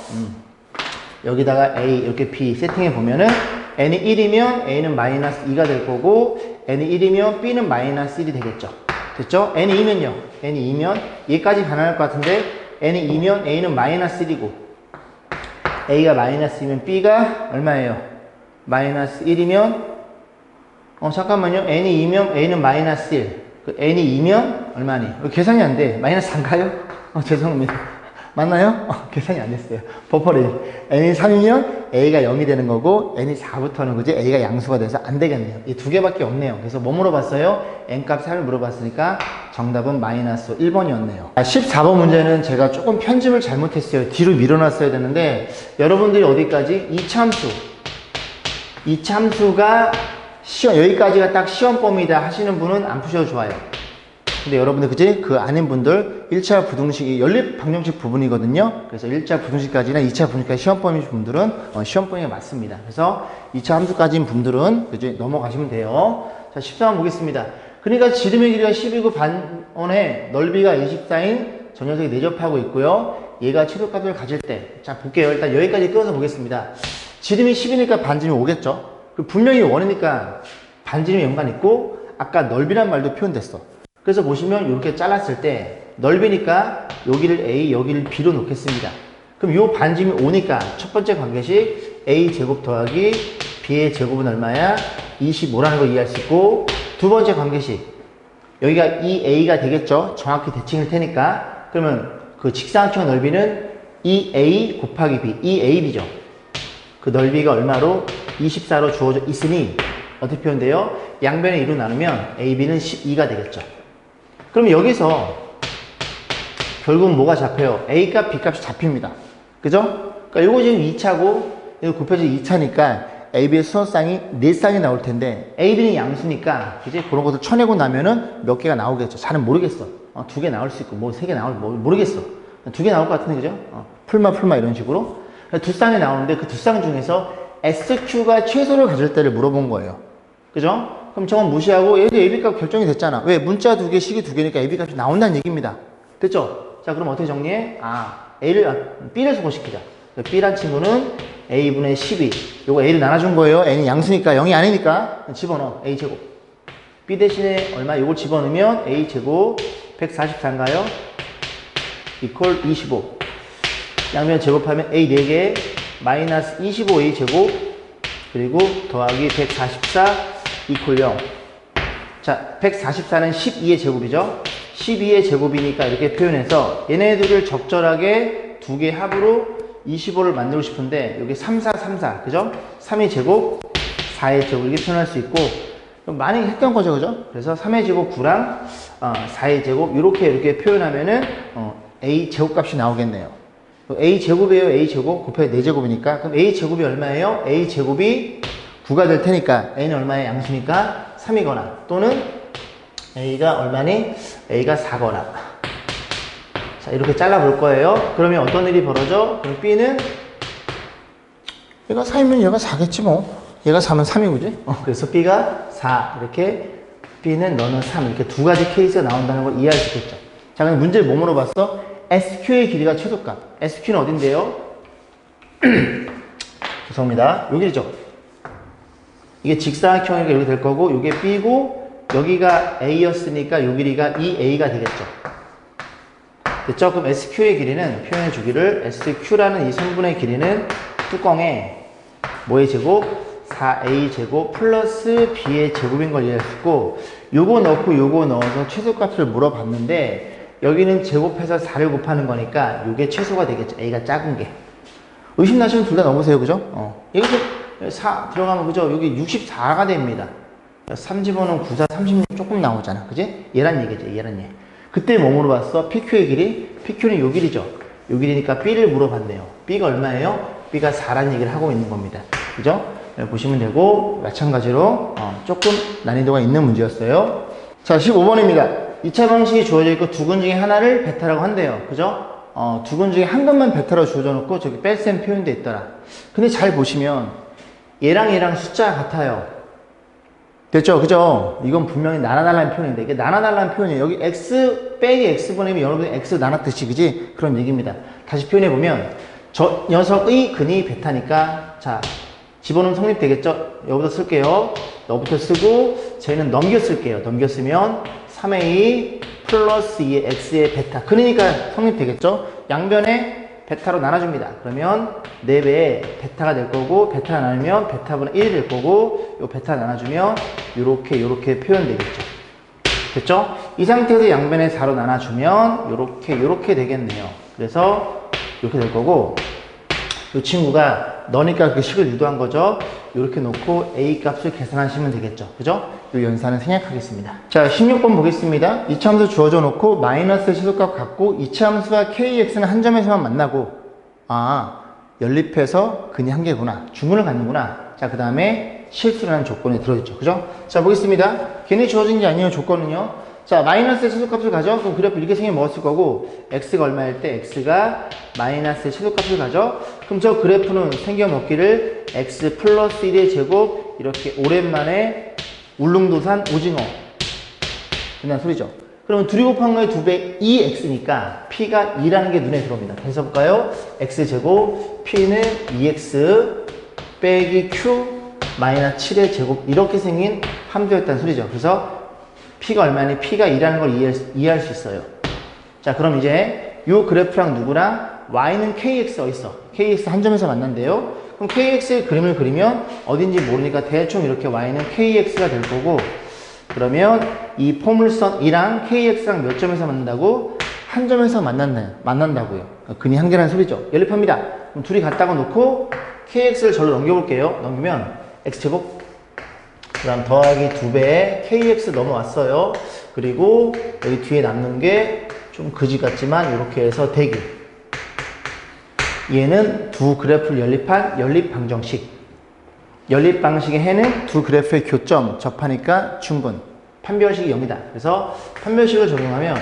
여기다가 a 이렇게 b 세팅해 보면은 n이 1이면 a는 마이너스 2가 될 거고 n이 1이면 b는 마이너스 1이 되겠죠. 됐죠? n이 2면요. n이 2면 얘까지 가능할 것 같은데 n이 2면 a는 마이너스 1이고 a가 마이너스 2면 b가 얼마예요? 마이너스 1이면 잠깐만요. n이 2면 a는 마이너스 1. 그 n이 2면 얼마니? 계산이 안 돼. 마이너스 3가요? 죄송합니다. 맞나요? 계산이 안 됐어요. 버퍼링. n이 3이면 a가 0이 되는 거고 n이 4부터는 그지? a가 양수가 돼서 안 되겠네요. 이 두 개밖에 없네요. 그래서 뭐 물어봤어요? n값 3을 물어봤으니까 정답은 마이너스 1번이었네요. 14번 문제는 제가 조금 편집을 잘못했어요. 뒤로 밀어놨어야 되는데 여러분들이 어디까지? 이참수가 여기까지가 딱 시험범위다 하시는 분은 안 푸셔도 좋아요. 근데 여러분들 그지? 그 아닌 분들 1차 부등식이 연립 방정식 부분이거든요. 그래서 1차 부등식까지나 2차 부등식까지 시험범위 분들은 시험범위가 맞습니다. 그래서 2차 함수까지인 분들은 그지? 넘어가시면 돼요. 자, 14번 보겠습니다. 그러니까 지름의 길이가 10이고 반원의 넓이가 24인 저 녀석이 내접하고 있고요. 얘가 최소값을 가질 때, 자 볼게요. 일단 여기까지 끊어서 보겠습니다. 지름이 10이니까 반지름이 5겠죠. 분명히 원이니까 반지름이 연관 있고 아까 넓이란 말도 표현됐어. 그래서 보시면 이렇게 잘랐을 때 넓이니까 여기를 a, 여기를 b로 놓겠습니다. 그럼 이 반지름이 5니까 첫 번째 관계식 a 제곱 더하기 b의 제곱은 얼마야? 25라는 걸 이해할 수 있고 두 번째 관계식 여기가 2a가 되겠죠. 정확히 대칭일 테니까. 그러면 그 직사각형 넓이는 2a 곱하기 b, 2ab죠. 그 넓이가 얼마로? 24로 주어져 있으니 어떻게 표현돼요? 양변의 2로 나누면 AB는 12가 되겠죠. 그럼 여기서 결국은 뭐가 잡혀요? A값, B값이 잡힙니다. 그죠? 그러니까 이거 지금 2차고 이거 곱해서 2차니까 AB의 수선쌍이 4쌍이 나올 텐데 AB는 양수니까 그지? 그런 것들 쳐내고 나면은 몇 개가 나오겠죠. 잘은 모르겠어. 2개 나올 수 있고 뭐 3개 나올 모르겠어. 2개 나올 것 같은데 그죠? 풀마 이런 식으로 두 쌍이 나오는데 그 두 쌍 중에서 SQ가 최소를 가질 때를 물어본 거예요. 그죠? 그럼 저건 무시하고 얘도 AB값 결정이 됐잖아. 왜? 문자 2개, 식이 2개니까 AB값이 나온다는 얘기입니다. 됐죠? 자, 그럼 어떻게 정리해? B를 소거시키자. B란 친구는 A분의 12. 요거 A를 나눠준 거예요. N이 양수니까 0이 아니니까 집어넣어. A제곱. B 대신에 얼마? 요걸 집어넣으면 A제곱 144인가요? 이퀄 25. 양면 제곱하면 A 4개 마이너스 25A 제곱 그리고 더하기 144 이퀄 0. 자, 144는 12의 제곱이죠. 12의 제곱이니까 이렇게 표현해서 얘네들을 적절하게 두 개 합으로 25를 만들고 싶은데 여기 3, 4, 3, 4 그죠? 3의 제곱 4의 제곱 이렇게 표현할 수 있고 많이 했던 거죠. 그죠? 그래서 3의 제곱 9랑 4의 제곱 이렇게 표현하면은 A 제곱값이 나오겠네요. A제곱이에요. A제곱 곱하기 4제곱이니까 그럼 A제곱이 얼마예요? A제곱이 9가 될 테니까 A는 얼마예요? 양수니까 3이거나 또는 A가 얼마니? A가 4거나 자 이렇게 잘라볼 거예요. 그러면 어떤 일이 벌어져? 그럼 B는 얘가 4이면 얘가 4겠지 뭐. 얘가 4면 3이 그지? 그래서 B가 4 이렇게 B는 너는 3 이렇게 두 가지 케이스가 나온다는 걸 이해할 수 있겠죠. 자 그럼 문제를 뭐 물어봤어? SQ의 길이가 최소값. SQ는 어딘데요? 죄송합니다. 여기죠. 이게 직사각형이니까 이렇게 될 거고, 이게 B고, 여기가 A였으니까 요 길이가 2A가 되겠죠. 됐죠? 그럼 SQ의 길이는 표현해 주기를 SQ라는 이 선분의 길이는 뚜껑에 뭐의 제곱? 4A 제곱 플러스 B의 제곱인 걸 이해할 수 있고, 요거 넣고 요거 넣어서 최소값을 물어봤는데, 여기는 제곱해서 4를 곱하는 거니까 이게 최소가 되겠죠. A가 작은 게. 의심 나시면 둘 다 넣어보세요. 그죠? 여기서 4 들어가면 그죠? 여기 64가 됩니다. 3 집어넣으면 94, 36 조금 나오잖아. 그지? 얘란 얘기죠. 얘란 얘기. 그때 뭐 물어봤어? PQ의 길이? PQ는 요 길이죠. 요 길이니까 B를 물어봤네요. B가 얼마예요? B가 4라는 얘기를 하고 있는 겁니다. 그죠? 보시면 되고, 마찬가지로 조금 난이도가 있는 문제였어요. 자, 15번입니다. 2차 방식이 주어져 있고 두근 중에 하나를 베타라고 한대요. 그죠? 두근 중에 한 것만 베타로 주어져 놓고 저기 뺄셈 표현돼 있더라. 근데 잘 보시면 얘랑 숫자가 같아요. 됐죠? 그죠? 이건 분명히 나눠달라는 표현인데 이게 나눠달라는 표현이에요. 여기 x 빼기 x 보내면 여러분이 x 나눴듯이 그지? 그런 얘기입니다. 다시 표현해보면 저 녀석의 근이 베타니까 자 집어넣으면 성립되겠죠? 여기부터 쓸게요. 너부터 쓰고 쟤는 넘겨 쓸게요. 넘겨 쓰면 3a 플러스 2의 x의 베타. 그러니까 성립되겠죠? 양변에 베타로 나눠줍니다. 그러면 4배의 베타가 될 거고 베타 나누면 베타분의 1이 될 거고 요 베타 나눠주면 요렇게 표현되겠죠. 됐죠? 이 상태에서 양변에 4로 나눠주면 요렇게 되겠네요. 그래서 이렇게 될 거고 이 친구가 너니까 그 식을 유도한 거죠. 이렇게 놓고 A 값을 계산하시면 되겠죠. 그죠? 이 연산은 생략하겠습니다. 자, 16번 보겠습니다. 이차함수 주어져 놓고 마이너스의 시소값 같고 이차함수와 KX는 한 점에서만 만나고 연립해서 근이 한 개구나. 중근을 갖는구나. 자, 그 다음에 실수라는 조건이 들어있죠. 그죠? 자, 보겠습니다. 걔네 주어진 게 아니에요. 조건은요. 자, 마이너스의 최소값을 가져. 그럼 그래프 이렇게 생기면 먹었을 거고 x가 얼마일 때 x가 마이너스의 최소값을 가져. 그럼 저 그래프는 생겨 먹기를 x 플러스 1의 제곱 이렇게 오랜만에 울릉도산 오징어 그냥 소리죠. 그러면 둘이 곱한 거에 2배 2x니까 p가 2라는 게 눈에 들어옵니다. 다시 써볼까요? x제곱 p는 2x 빼기 q 마이너스 7의 제곱 이렇게 생긴 함수였다는 소리죠. 그래서 P가 얼마니? P가 2라는 걸 이해할 수 있어요. 자, 그럼 이제 요 그래프랑 누구랑 Y는 KX 어딨어? KX 한 점에서 만난대요. 그럼 KX의 그림을 그리면 어딘지 모르니까 대충 이렇게 Y는 KX가 될 거고 그러면 이 포물선 E랑 KX랑 몇 점에서 만난다고? 한 점에서 만난다고요. 근이 한 개라는 소리죠. 연립합니다. 그럼 둘이 같다고 놓고 KX를 절로 넘겨볼게요. 넘기면 X제곱 그 다음 더하기 2배에 KX 넘어왔어요. 그리고 여기 뒤에 남는 게 좀 그지 같지만 이렇게 해서 대기. 얘는 두 그래프를 연립한 연립 방정식. 연립 방식의 해는 두 그래프의 교점 접하니까 중근. 판별식이 0이다. 그래서 판별식을 적용하면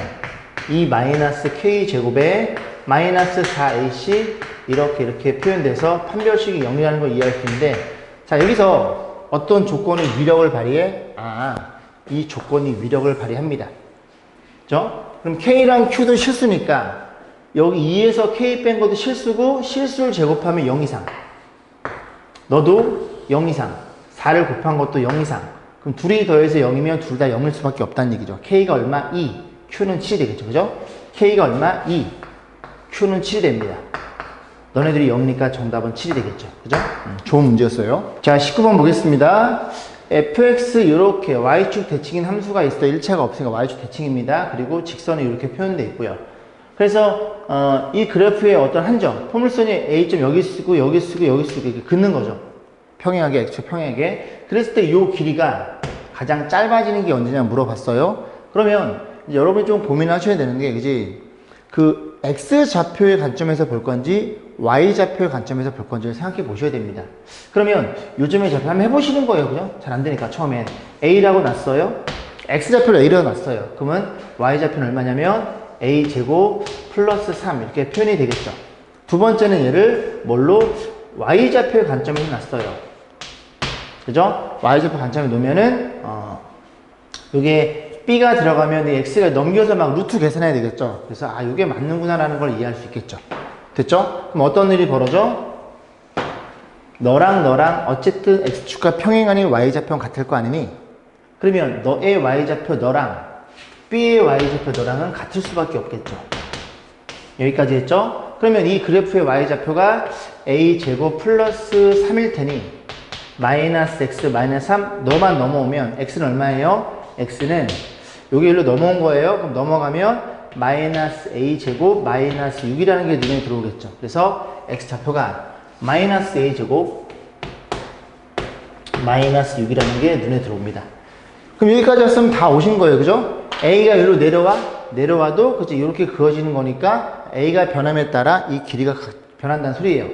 이 마이너스 K제곱에 마이너스 4AC 이렇게 표현돼서 판별식이 0이라는 걸 이해할 수 있는데 자, 여기서 어떤 조건이 위력을 발휘해? 이 조건이 위력을 발휘합니다. 그죠? 그럼 K랑 Q도 실수니까 여기 2에서 K 뺀 것도 실수고 실수를 제곱하면 0 이상. 너도 0 이상. 4를 곱한 것도 0 이상. 그럼 둘이 더해서 0이면 둘 다 0일 수밖에 없다는 얘기죠. K가 얼마? 2. Q는 7이 되겠죠. 그죠? K가 얼마? 2. Q는 7이 됩니다. 너네들이 0이니까 정답은 7이 되겠죠. 그죠? 좋은 문제였어요. 자, 19번 보겠습니다. fx 이렇게 y축 대칭인 함수가 있어. 일체가 없으니까 y축 대칭입니다. 그리고 직선이 이렇게 표현되어 있고요. 그래서 이 그래프의 어떤 한 점, 포물선이 A점 여기 쓰고 여기 쓰고 여기 쓰고 이렇게 긋는 거죠. 평행하게, x축 평행하게. 그랬을 때 이 길이가 가장 짧아지는 게 언제냐 물어봤어요. 그러면 이제 여러분이 좀 고민하셔야 되는 게 그지? 그 x좌표의 관점에서 볼 건지 y좌표의 관점에서 볼 건지를 생각해 보셔야 됩니다. 그러면 요즘에 좌표 한번 해보시는 거예요. 그죠? 잘 안 되니까 처음엔 a라고 놨어요. x좌표를 a라고 놨어요. 그러면 y좌표는 얼마냐면 a제곱 플러스 3 이렇게 표현이 되겠죠. 두 번째는 얘를 뭘로? y좌표의 관점에서 놨어요. 그죠? y좌표 관점에 놓으면은 요게 B가 들어가면 이 X가 넘겨서 막 루트 계산해야 되겠죠. 그래서 이게 맞는구나라는 걸 이해할 수 있겠죠. 됐죠? 그럼 어떤 일이 벌어져? 너랑 어쨌든 X축과 평행하니 Y좌표는 같을 거 아니니? 그러면 너의 Y좌표 너랑 B의 Y좌표 너랑은 같을 수밖에 없겠죠. 여기까지 했죠? 그러면 이 그래프의 Y좌표가 A제곱 플러스 3일 테니 마이너스 X 마이너스 3 너만 넘어오면 X는 얼마예요? X는 여기 일로 넘어온 거예요. 그럼 넘어가면 마이너스 A제곱 마이너스 6이라는 게 눈에 들어오겠죠. 그래서 X좌표가 마이너스 A제곱 마이너스 6이라는 게 눈에 들어옵니다. 그럼 여기까지 왔으면 다 오신 거예요. 그죠? A가 여기로 내려와도 그치 이렇게 그어지는 거니까 A가 변함에 따라 이 길이가 변한다는 소리예요.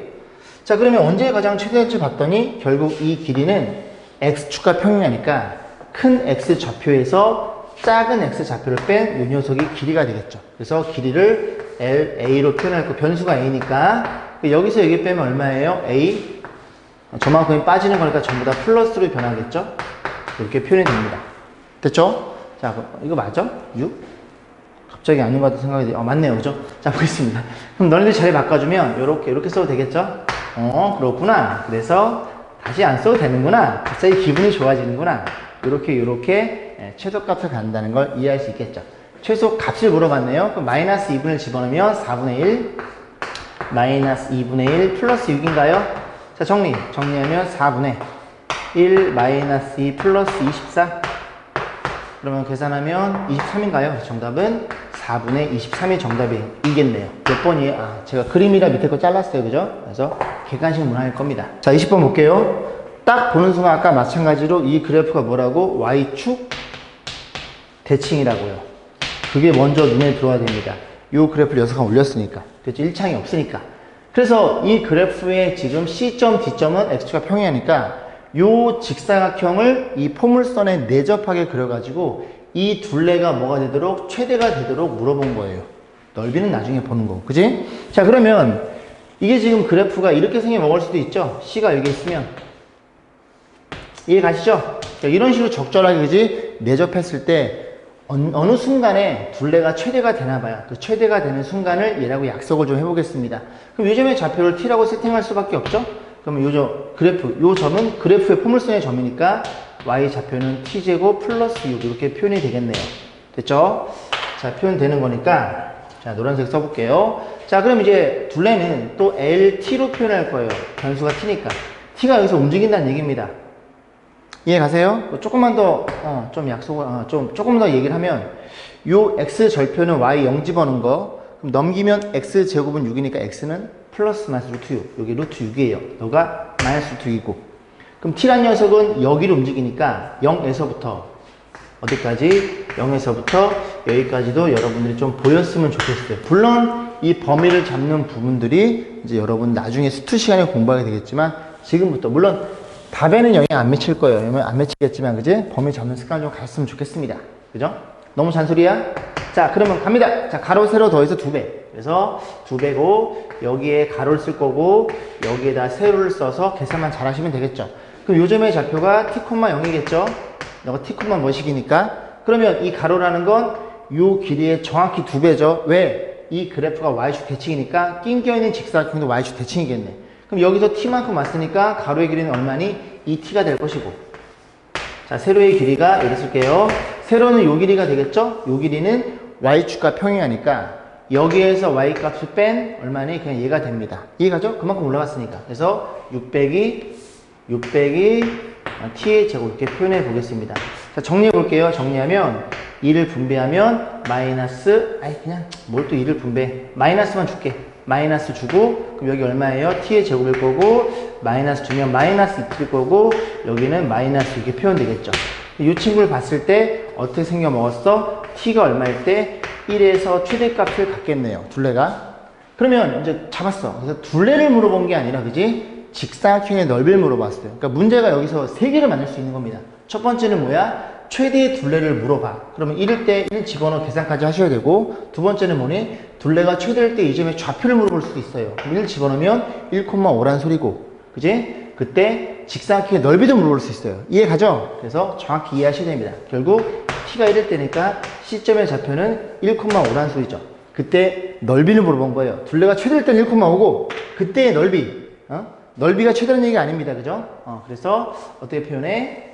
자, 그러면 언제 가장 최대할지 봤더니 결국 이 길이는 x축과 평행하니까 큰 x 좌표에서 작은 x 좌표를 뺀 이 녀석이 길이가 되겠죠. 그래서 길이를 LA로 표현할 거, 변수가 A니까 여기서 여기 빼면 얼마예요? A. 저만큼이 빠지는 거니까 전부 다 플러스로 변하겠죠? 이렇게 표현이 됩니다. 됐죠? 자, 이거 맞아? 6? 갑자기 아닌 것 같은 생각이 들어요. 맞네요. 그죠? 자, 보겠습니다. 그럼 너네들 자리 바꿔주면 이렇게 써도 되겠죠? 그렇구나. 그래서 다시 안 써도 되는구나. 갑자기 기분이 좋아지는구나. 이렇게 최소값을 간다는 걸 이해할 수 있겠죠. 최소 값을 물어봤네요. 그럼 마이너스 2분을 집어넣으면 4분의 1, 마이너스 2분의 1 플러스 6인가요? 자, 정리하면 4분의 1 마이너스 2 플러스 24. 그러면 계산하면 23인가요? 정답은 4분의 23이 정답이겠네요. 몇 번이에요? 제가 그림이라 밑에 거 잘랐어요. 그죠? 그래서 객관식 문항일 겁니다. 자, 20번 볼게요. 딱 보는 순간 아까 마찬가지로 이 그래프가 뭐라고? Y축 대칭이라고요. 그게 먼저 눈에 들어와야 됩니다. 이 그래프를 6칸 올렸으니까. 그렇죠? 1창이 없으니까. 그래서 이 그래프의 지금 C점, D점은 X축과 평행하니까 요 직사각형을 이 포물선에 내접하게 그려가지고 이 둘레가 뭐가 되도록 최대가 되도록 물어본 거예요. 넓이는 나중에 보는 거고, 그지? 자, 그러면 이게 지금 그래프가 이렇게 생겨 먹을 수도 있죠. C가 여기 있으면 이해 가시죠? 이런 식으로 적절하게, 그지? 내접했을 때 어느 순간에 둘레가 최대가 되나 봐요. 그 최대가 되는 순간을 얘라고 약속을 좀 해보겠습니다. 그럼 요점의 좌표를 t라고 세팅할 수밖에 없죠? 그러면 요 점은 그래프의 포물선의 점이니까 y 좌표는 t제곱 플러스 6 이렇게 표현이 되겠네요. 됐죠? 자, 표현되는 거니까 자, 노란색 써볼게요. 자, 그럼 이제 둘레는 또 LT로 표현할 거예요. 변수가 t니까. t가 여기서 움직인다는 얘기입니다. 이해 가세요? 조금만 더, 조금 더 얘기를 하면, 요 x 절표는 y 0 집어넣은 거, 그럼 넘기면 x 제곱은 6이니까 x는 플러스 마이너스 루트 6. 여기 루트 6이에요. 너가 마이너스 루트 6이고. 그럼 t란 녀석은 여기로 움직이니까 0에서부터 어디까지? 0에서부터 여기까지도 여러분들이 좀 보였으면 좋겠어요. 물론 이 범위를 잡는 부분들이 이제 여러분 나중에 수투 시간에 공부하게 되겠지만 지금부터 물론 답에는 영향 안 미칠 거예요. 안 미치겠지만 그지? 범위 잡는 습관을 좀 가졌으면 좋겠습니다. 그죠? 너무 잔소리야? 자, 그러면 갑니다. 자, 가로 세로 더해서 2배. 그래서 2배고 여기에 가로를 쓸 거고 여기에다 세로를 써서 계산만 잘 하시면 되겠죠. 그럼 요점의 좌표가 t,0이겠죠? 너가 t,0 뭐식이니까. 그러면 이 가로라는 건 요 길이의 정확히 2배죠. 왜? 이 그래프가 y축 대칭이니까 낑겨있는 직사각형도 y축 대칭이겠네. 그럼 여기서 t만큼 왔으니까 가로의 길이는 얼마니? 2t가 될 것이고. 자, 세로의 길이가 여기 쓸게요. 세로는 요 길이가 되겠죠? 요 길이는 y축과 평행하니까 여기에서 y 값을 뺀 얼마니? 그냥 얘가 됩니다. 이해가죠? 그만큼 올라갔으니까. 그래서 600이 t의 제곱 이렇게 표현해 보겠습니다. 자, 정리해 볼게요. 정리하면 2를 분배하면 마이너스, 그냥 뭘 또 2를 분배. 마이너스만 줄게. 마이너스 주고, 그럼 여기 얼마예요? t의 제곱일 거고, 마이너스 주면 마이너스 2t일 거고, 여기는 마이너스 이렇게 표현되겠죠. 이 친구를 봤을 때 어떻게 생겨 먹었어? t가 얼마일 때 1에서 최대값을 갖겠네요. 둘레가. 그러면 이제 잡았어. 그래서 둘레를 물어본 게 아니라, 그지? 직사각형의 넓이를 물어봤어요. 그러니까 문제가 여기서 3개를 만들 수 있는 겁니다. 첫 번째는 뭐야? 최대의 둘레를 물어봐. 그러면 1일 때 1 집어넣어 계산까지 하셔야 되고, 두 번째는 뭐니? 둘레가 최대일 때 이 점의 좌표를 물어볼 수도 있어요. 그럼 1 집어넣으면 1,5란 소리고, 그지? 그때 직사각형의 넓이도 물어볼 수 있어요. 이해 가죠? 그래서 정확히 이해하셔야 됩니다. 결국 t가 1일 때니까 C점의 좌표는 1,5란 소리죠. 그때 넓이를 물어본 거예요. 둘레가 최대일 때는 1,5고, 그때의 넓이, 넓이가 최대라는 얘기가 아닙니다. 그죠? 그래서 어떻게 표현해?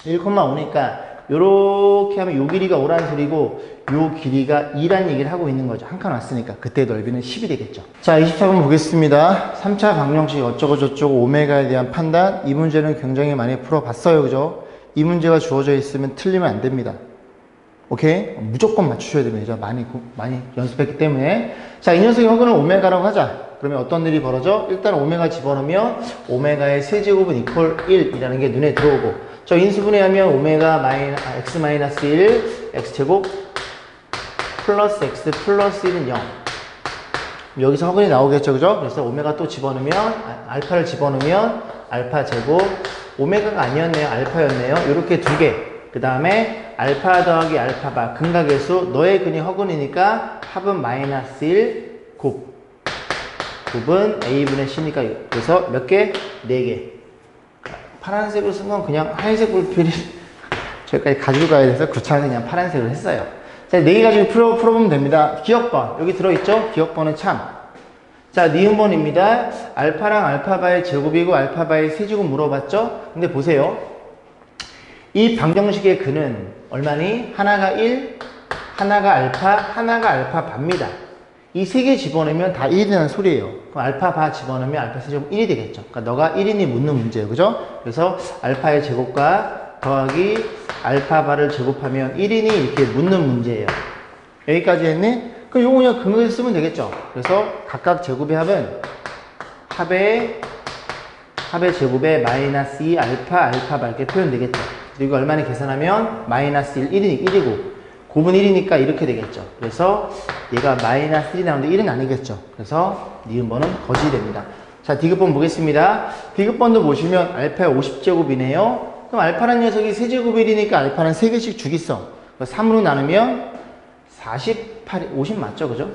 1,5니까 요렇게 하면 요 길이가 5란 소리고 요 길이가 2란 얘기를 하고 있는 거죠. 한 칸 왔으니까 그때 넓이는 10이 되겠죠. 자, 24번 보겠습니다. 3차 방정식 어쩌고 저쩌고 오메가에 대한 판단. 이 문제는 굉장히 많이 풀어봤어요. 그죠? 이 문제가 주어져 있으면 틀리면 안 됩니다. 오케이? 무조건 맞추셔야 됩니다. 많이 연습했기 때문에. 자, 이 녀석의 허근을 오메가라고 하자. 그러면 어떤 일이 벌어져? 일단 오메가 집어넣으면 오메가의 세제곱은 이퀄 1이라는 게 눈에 들어오고, 저 인수분해하면 오메가 x 마이너스 1 x제곱 플러스 x 플러스 1은 0. 여기서 허근이 나오겠죠, 그죠? 그래서 오메가 또 집어넣으면, 알파를 집어넣으면, 알파 제곱, 오메가가 아니었네요, 알파였네요. 이렇게 두 개. 그 다음에, 알파 더하기 알파 바, 근각의 수, 너의 근이 허근이니까, 합은 마이너스 1, 곱. 곱은 A분의 C니까, 그래서 몇 개? 4개. 파란색으로 쓴 건 그냥 하얀색 불필이, 저기까지 가지고 가야 돼서 귀찮아서 그냥 파란색으로 했어요. 자, 4개 가지고 풀어보면 됩니다. 기억번. 여기 들어있죠? 기억번은 참. 자, 니은번입니다. 알파랑 알파바의 제곱이고 알파바의 세제곱 물어봤죠? 근데 보세요. 이 방정식의 근은 얼마니? 하나가 1, 하나가 알파, 하나가 알파바입니다. 이 세 개 집어넣으면 다 1이 되는 소리예요. 그럼 알파바 집어넣으면 알파 세제곱 1이 되겠죠. 그러니까 너가 1이니 묻는 문제예요. 그죠? 그래서 알파의 제곱과 더하기 알파바를 제곱하면 1이니 이렇게 묻는 문제예요. 여기까지 했네? 그럼 요거 그냥 근거에서 쓰면 되겠죠. 그래서 각각 제곱의 합의 제곱에 마이너스 2 알파, 알파바 이렇게 표현되겠죠. 그리고 얼마나 계산하면 마이너스 1, 1이니 1이고 곱은 1이니까 이렇게 되겠죠. 그래서 얘가 마이너스 1이 나오는데 1은 아니겠죠. 그래서 니은번은 거짓이 됩니다. 자, 디귿번 보겠습니다. 디귿번도 보시면 알파의 50제곱이네요. 그럼 알파라는 녀석이 세제곱일이니까 알파는 3개씩 주기성. 3으로 나누면 50 맞죠? 그죠?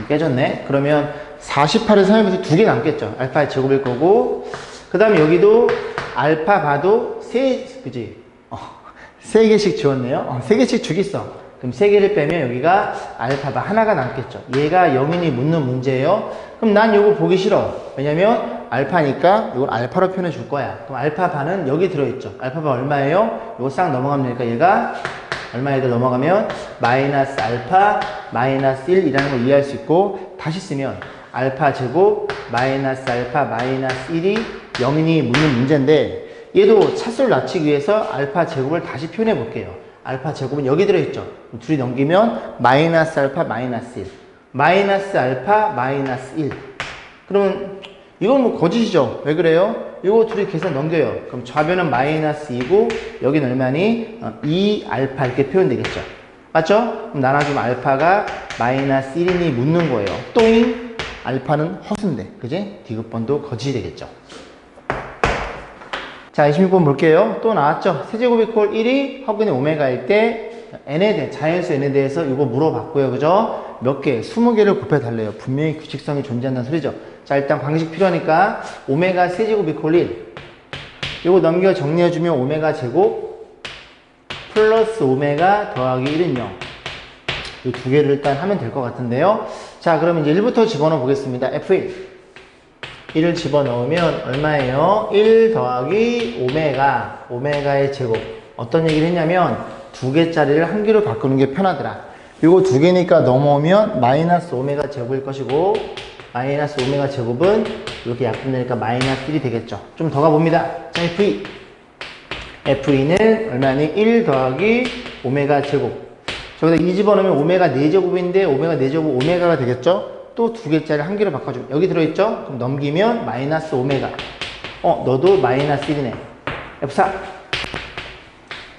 깨졌네. 그러면 48에 3에서 2개 남겠죠. 알파의 제곱일 거고. 그 다음에 여기도 알파 봐도 그지? 3개씩 지웠네요. 3개씩 주기성. 그럼 3개를 빼면 여기가 알파바 하나가 남겠죠. 얘가 0인이 묻는 문제예요. 그럼 난 요거 보기 싫어. 왜냐면 알파니까 이걸 알파로 표현해 줄 거야. 그럼 알파바는 여기 들어있죠. 알파바 얼마예요? 요거 싹 넘어가면 되니까 얘가 얼마에다 넘어가면 마이너스 알파 마이너스 1이라는 걸 이해할 수 있고 다시 쓰면 알파 제곱 마이너스 알파 마이너스 1이 0인이 묻는 문제인데 얘도 차수를 낮추기 위해서 알파 제곱을 다시 표현해 볼게요. 알파 제곱은 여기 들어있죠. 둘이 넘기면 마이너스 알파 마이너스 1 마이너스 알파 마이너스 1 그러면 이건 뭐 거짓이죠. 왜 그래요? 이거 둘이 계산 넘겨요. 그럼 좌변은 마이너스 2고 여기는 얼마니? 2 알파 이렇게 표현되겠죠. 맞죠? 그럼 나눠주면 알파가 마이너스 1이니 묻는 거예요. 또잉 알파는 허수인데 그지? 디귿번도 거짓이 되겠죠. 자, 26번 볼게요. 또 나왔죠? 세제곱 이퀄 1이 허근의 오메가일 때 n에 대해 자연수 n에 대해서 이거 물어봤고요. 그죠? 몇 개? 20개를 곱해달래요. 분명히 규칙성이 존재한다는 소리죠. 자, 일단 방식 필요하니까 오메가 세제곱 이퀄 1 이거 넘겨 정리해주면 오메가 제곱 플러스 오메가 더하기 1은 0 이 두 개를 일단 하면 될 것 같은데요. 자, 그러면 이제 1부터 집어넣어 보겠습니다. F1 1을 집어넣으면 얼마예요? 1 더하기 오메가의 제곱. 어떤 얘기를 했냐면 2개짜리를 1개로 바꾸는 게 편하더라. 이거 2개니까 넘어오면 마이너스 오메가 제곱일 것이고 마이너스 오메가 제곱은 이렇게 약분되니까 마이너스 1이 되겠죠. 좀 더 가봅니다. 자, F2는 얼마니? 1 더하기 오메가 제곱. 저기다 2 집어넣으면 오메가 4제곱인데 오메가 4제곱 오메가가 되겠죠? 또 2개짜리 1개로 바꿔주면 여기 들어있죠? 그럼 넘기면 마이너스 오메가 너도 마이너스 1이네. F4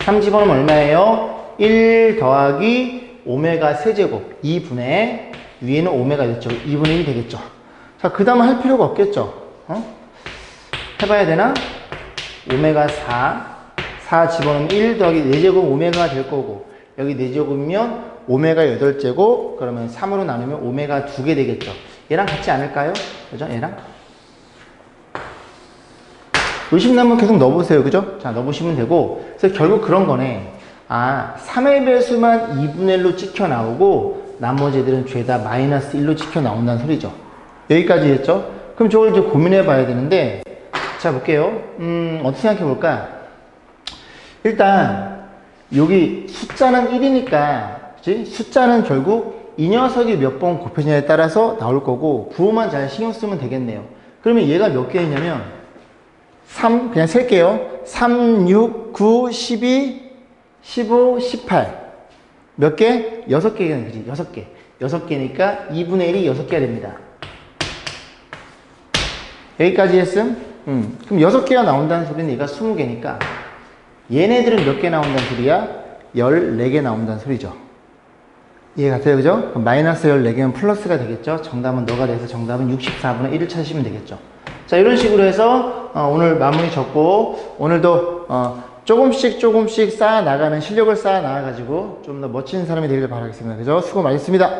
3 집어넣으면 얼마예요? 1 더하기 오메가 세제곱 2분의 위에는 오메가 됐죠. 2분의 1이 되겠죠. 자, 그 다음 할 필요가 없겠죠. 해봐야 되나? 오메가 4 집어넣으면 1 더하기 4제곱 오메가가 될 거고 여기 4제곱이면 오메가 8제곱 그러면 3으로 나누면 오메가 2개 되겠죠. 얘랑 같지 않을까요? 그죠? 얘랑 의심 나면 계속 넣어보세요. 그죠? 자, 넣어보시면 되고 그래서 결국 그런 거네. 3의 배수만 2분의 1로 찍혀 나오고 나머지 애들은 죄다 마이너스 1로 찍혀 나온다는 소리죠. 여기까지 했죠? 그럼 저걸 이제 고민해 봐야 되는데 자, 볼게요. 어떻게 생각해 볼까? 일단 여기 숫자는 1이니까 그치? 숫자는 결국 이 녀석이 몇 번 곱해지냐에 따라서 나올 거고 부호만 잘 신경 쓰면 되겠네요. 그러면 얘가 몇 개였냐면 3 그냥 셀게요. 3, 6, 9, 12, 15, 18 몇 개? 6개겠네. 그치? 6개 6개니까 2분의 1이 6개가 됩니다. 여기까지 했음? 그럼 6개가 나온다는 소리는 얘가 20개니까 얘네들은 몇 개 나온다는 소리야? 14개 나온다는 소리죠. 이해 가세요? 그죠? 그럼 마이너스 14개면 플러스가 되겠죠? 정답은 너가 돼서 정답은 64분의 1을 찾으시면 되겠죠. 자, 이런 식으로 해서 오늘 마무리 적고 오늘도 조금씩 쌓아 나가는 실력을 쌓아 나가 가지고 좀 더 멋진 사람이 되기를 바라겠습니다. 그죠? 수고 많으셨습니다.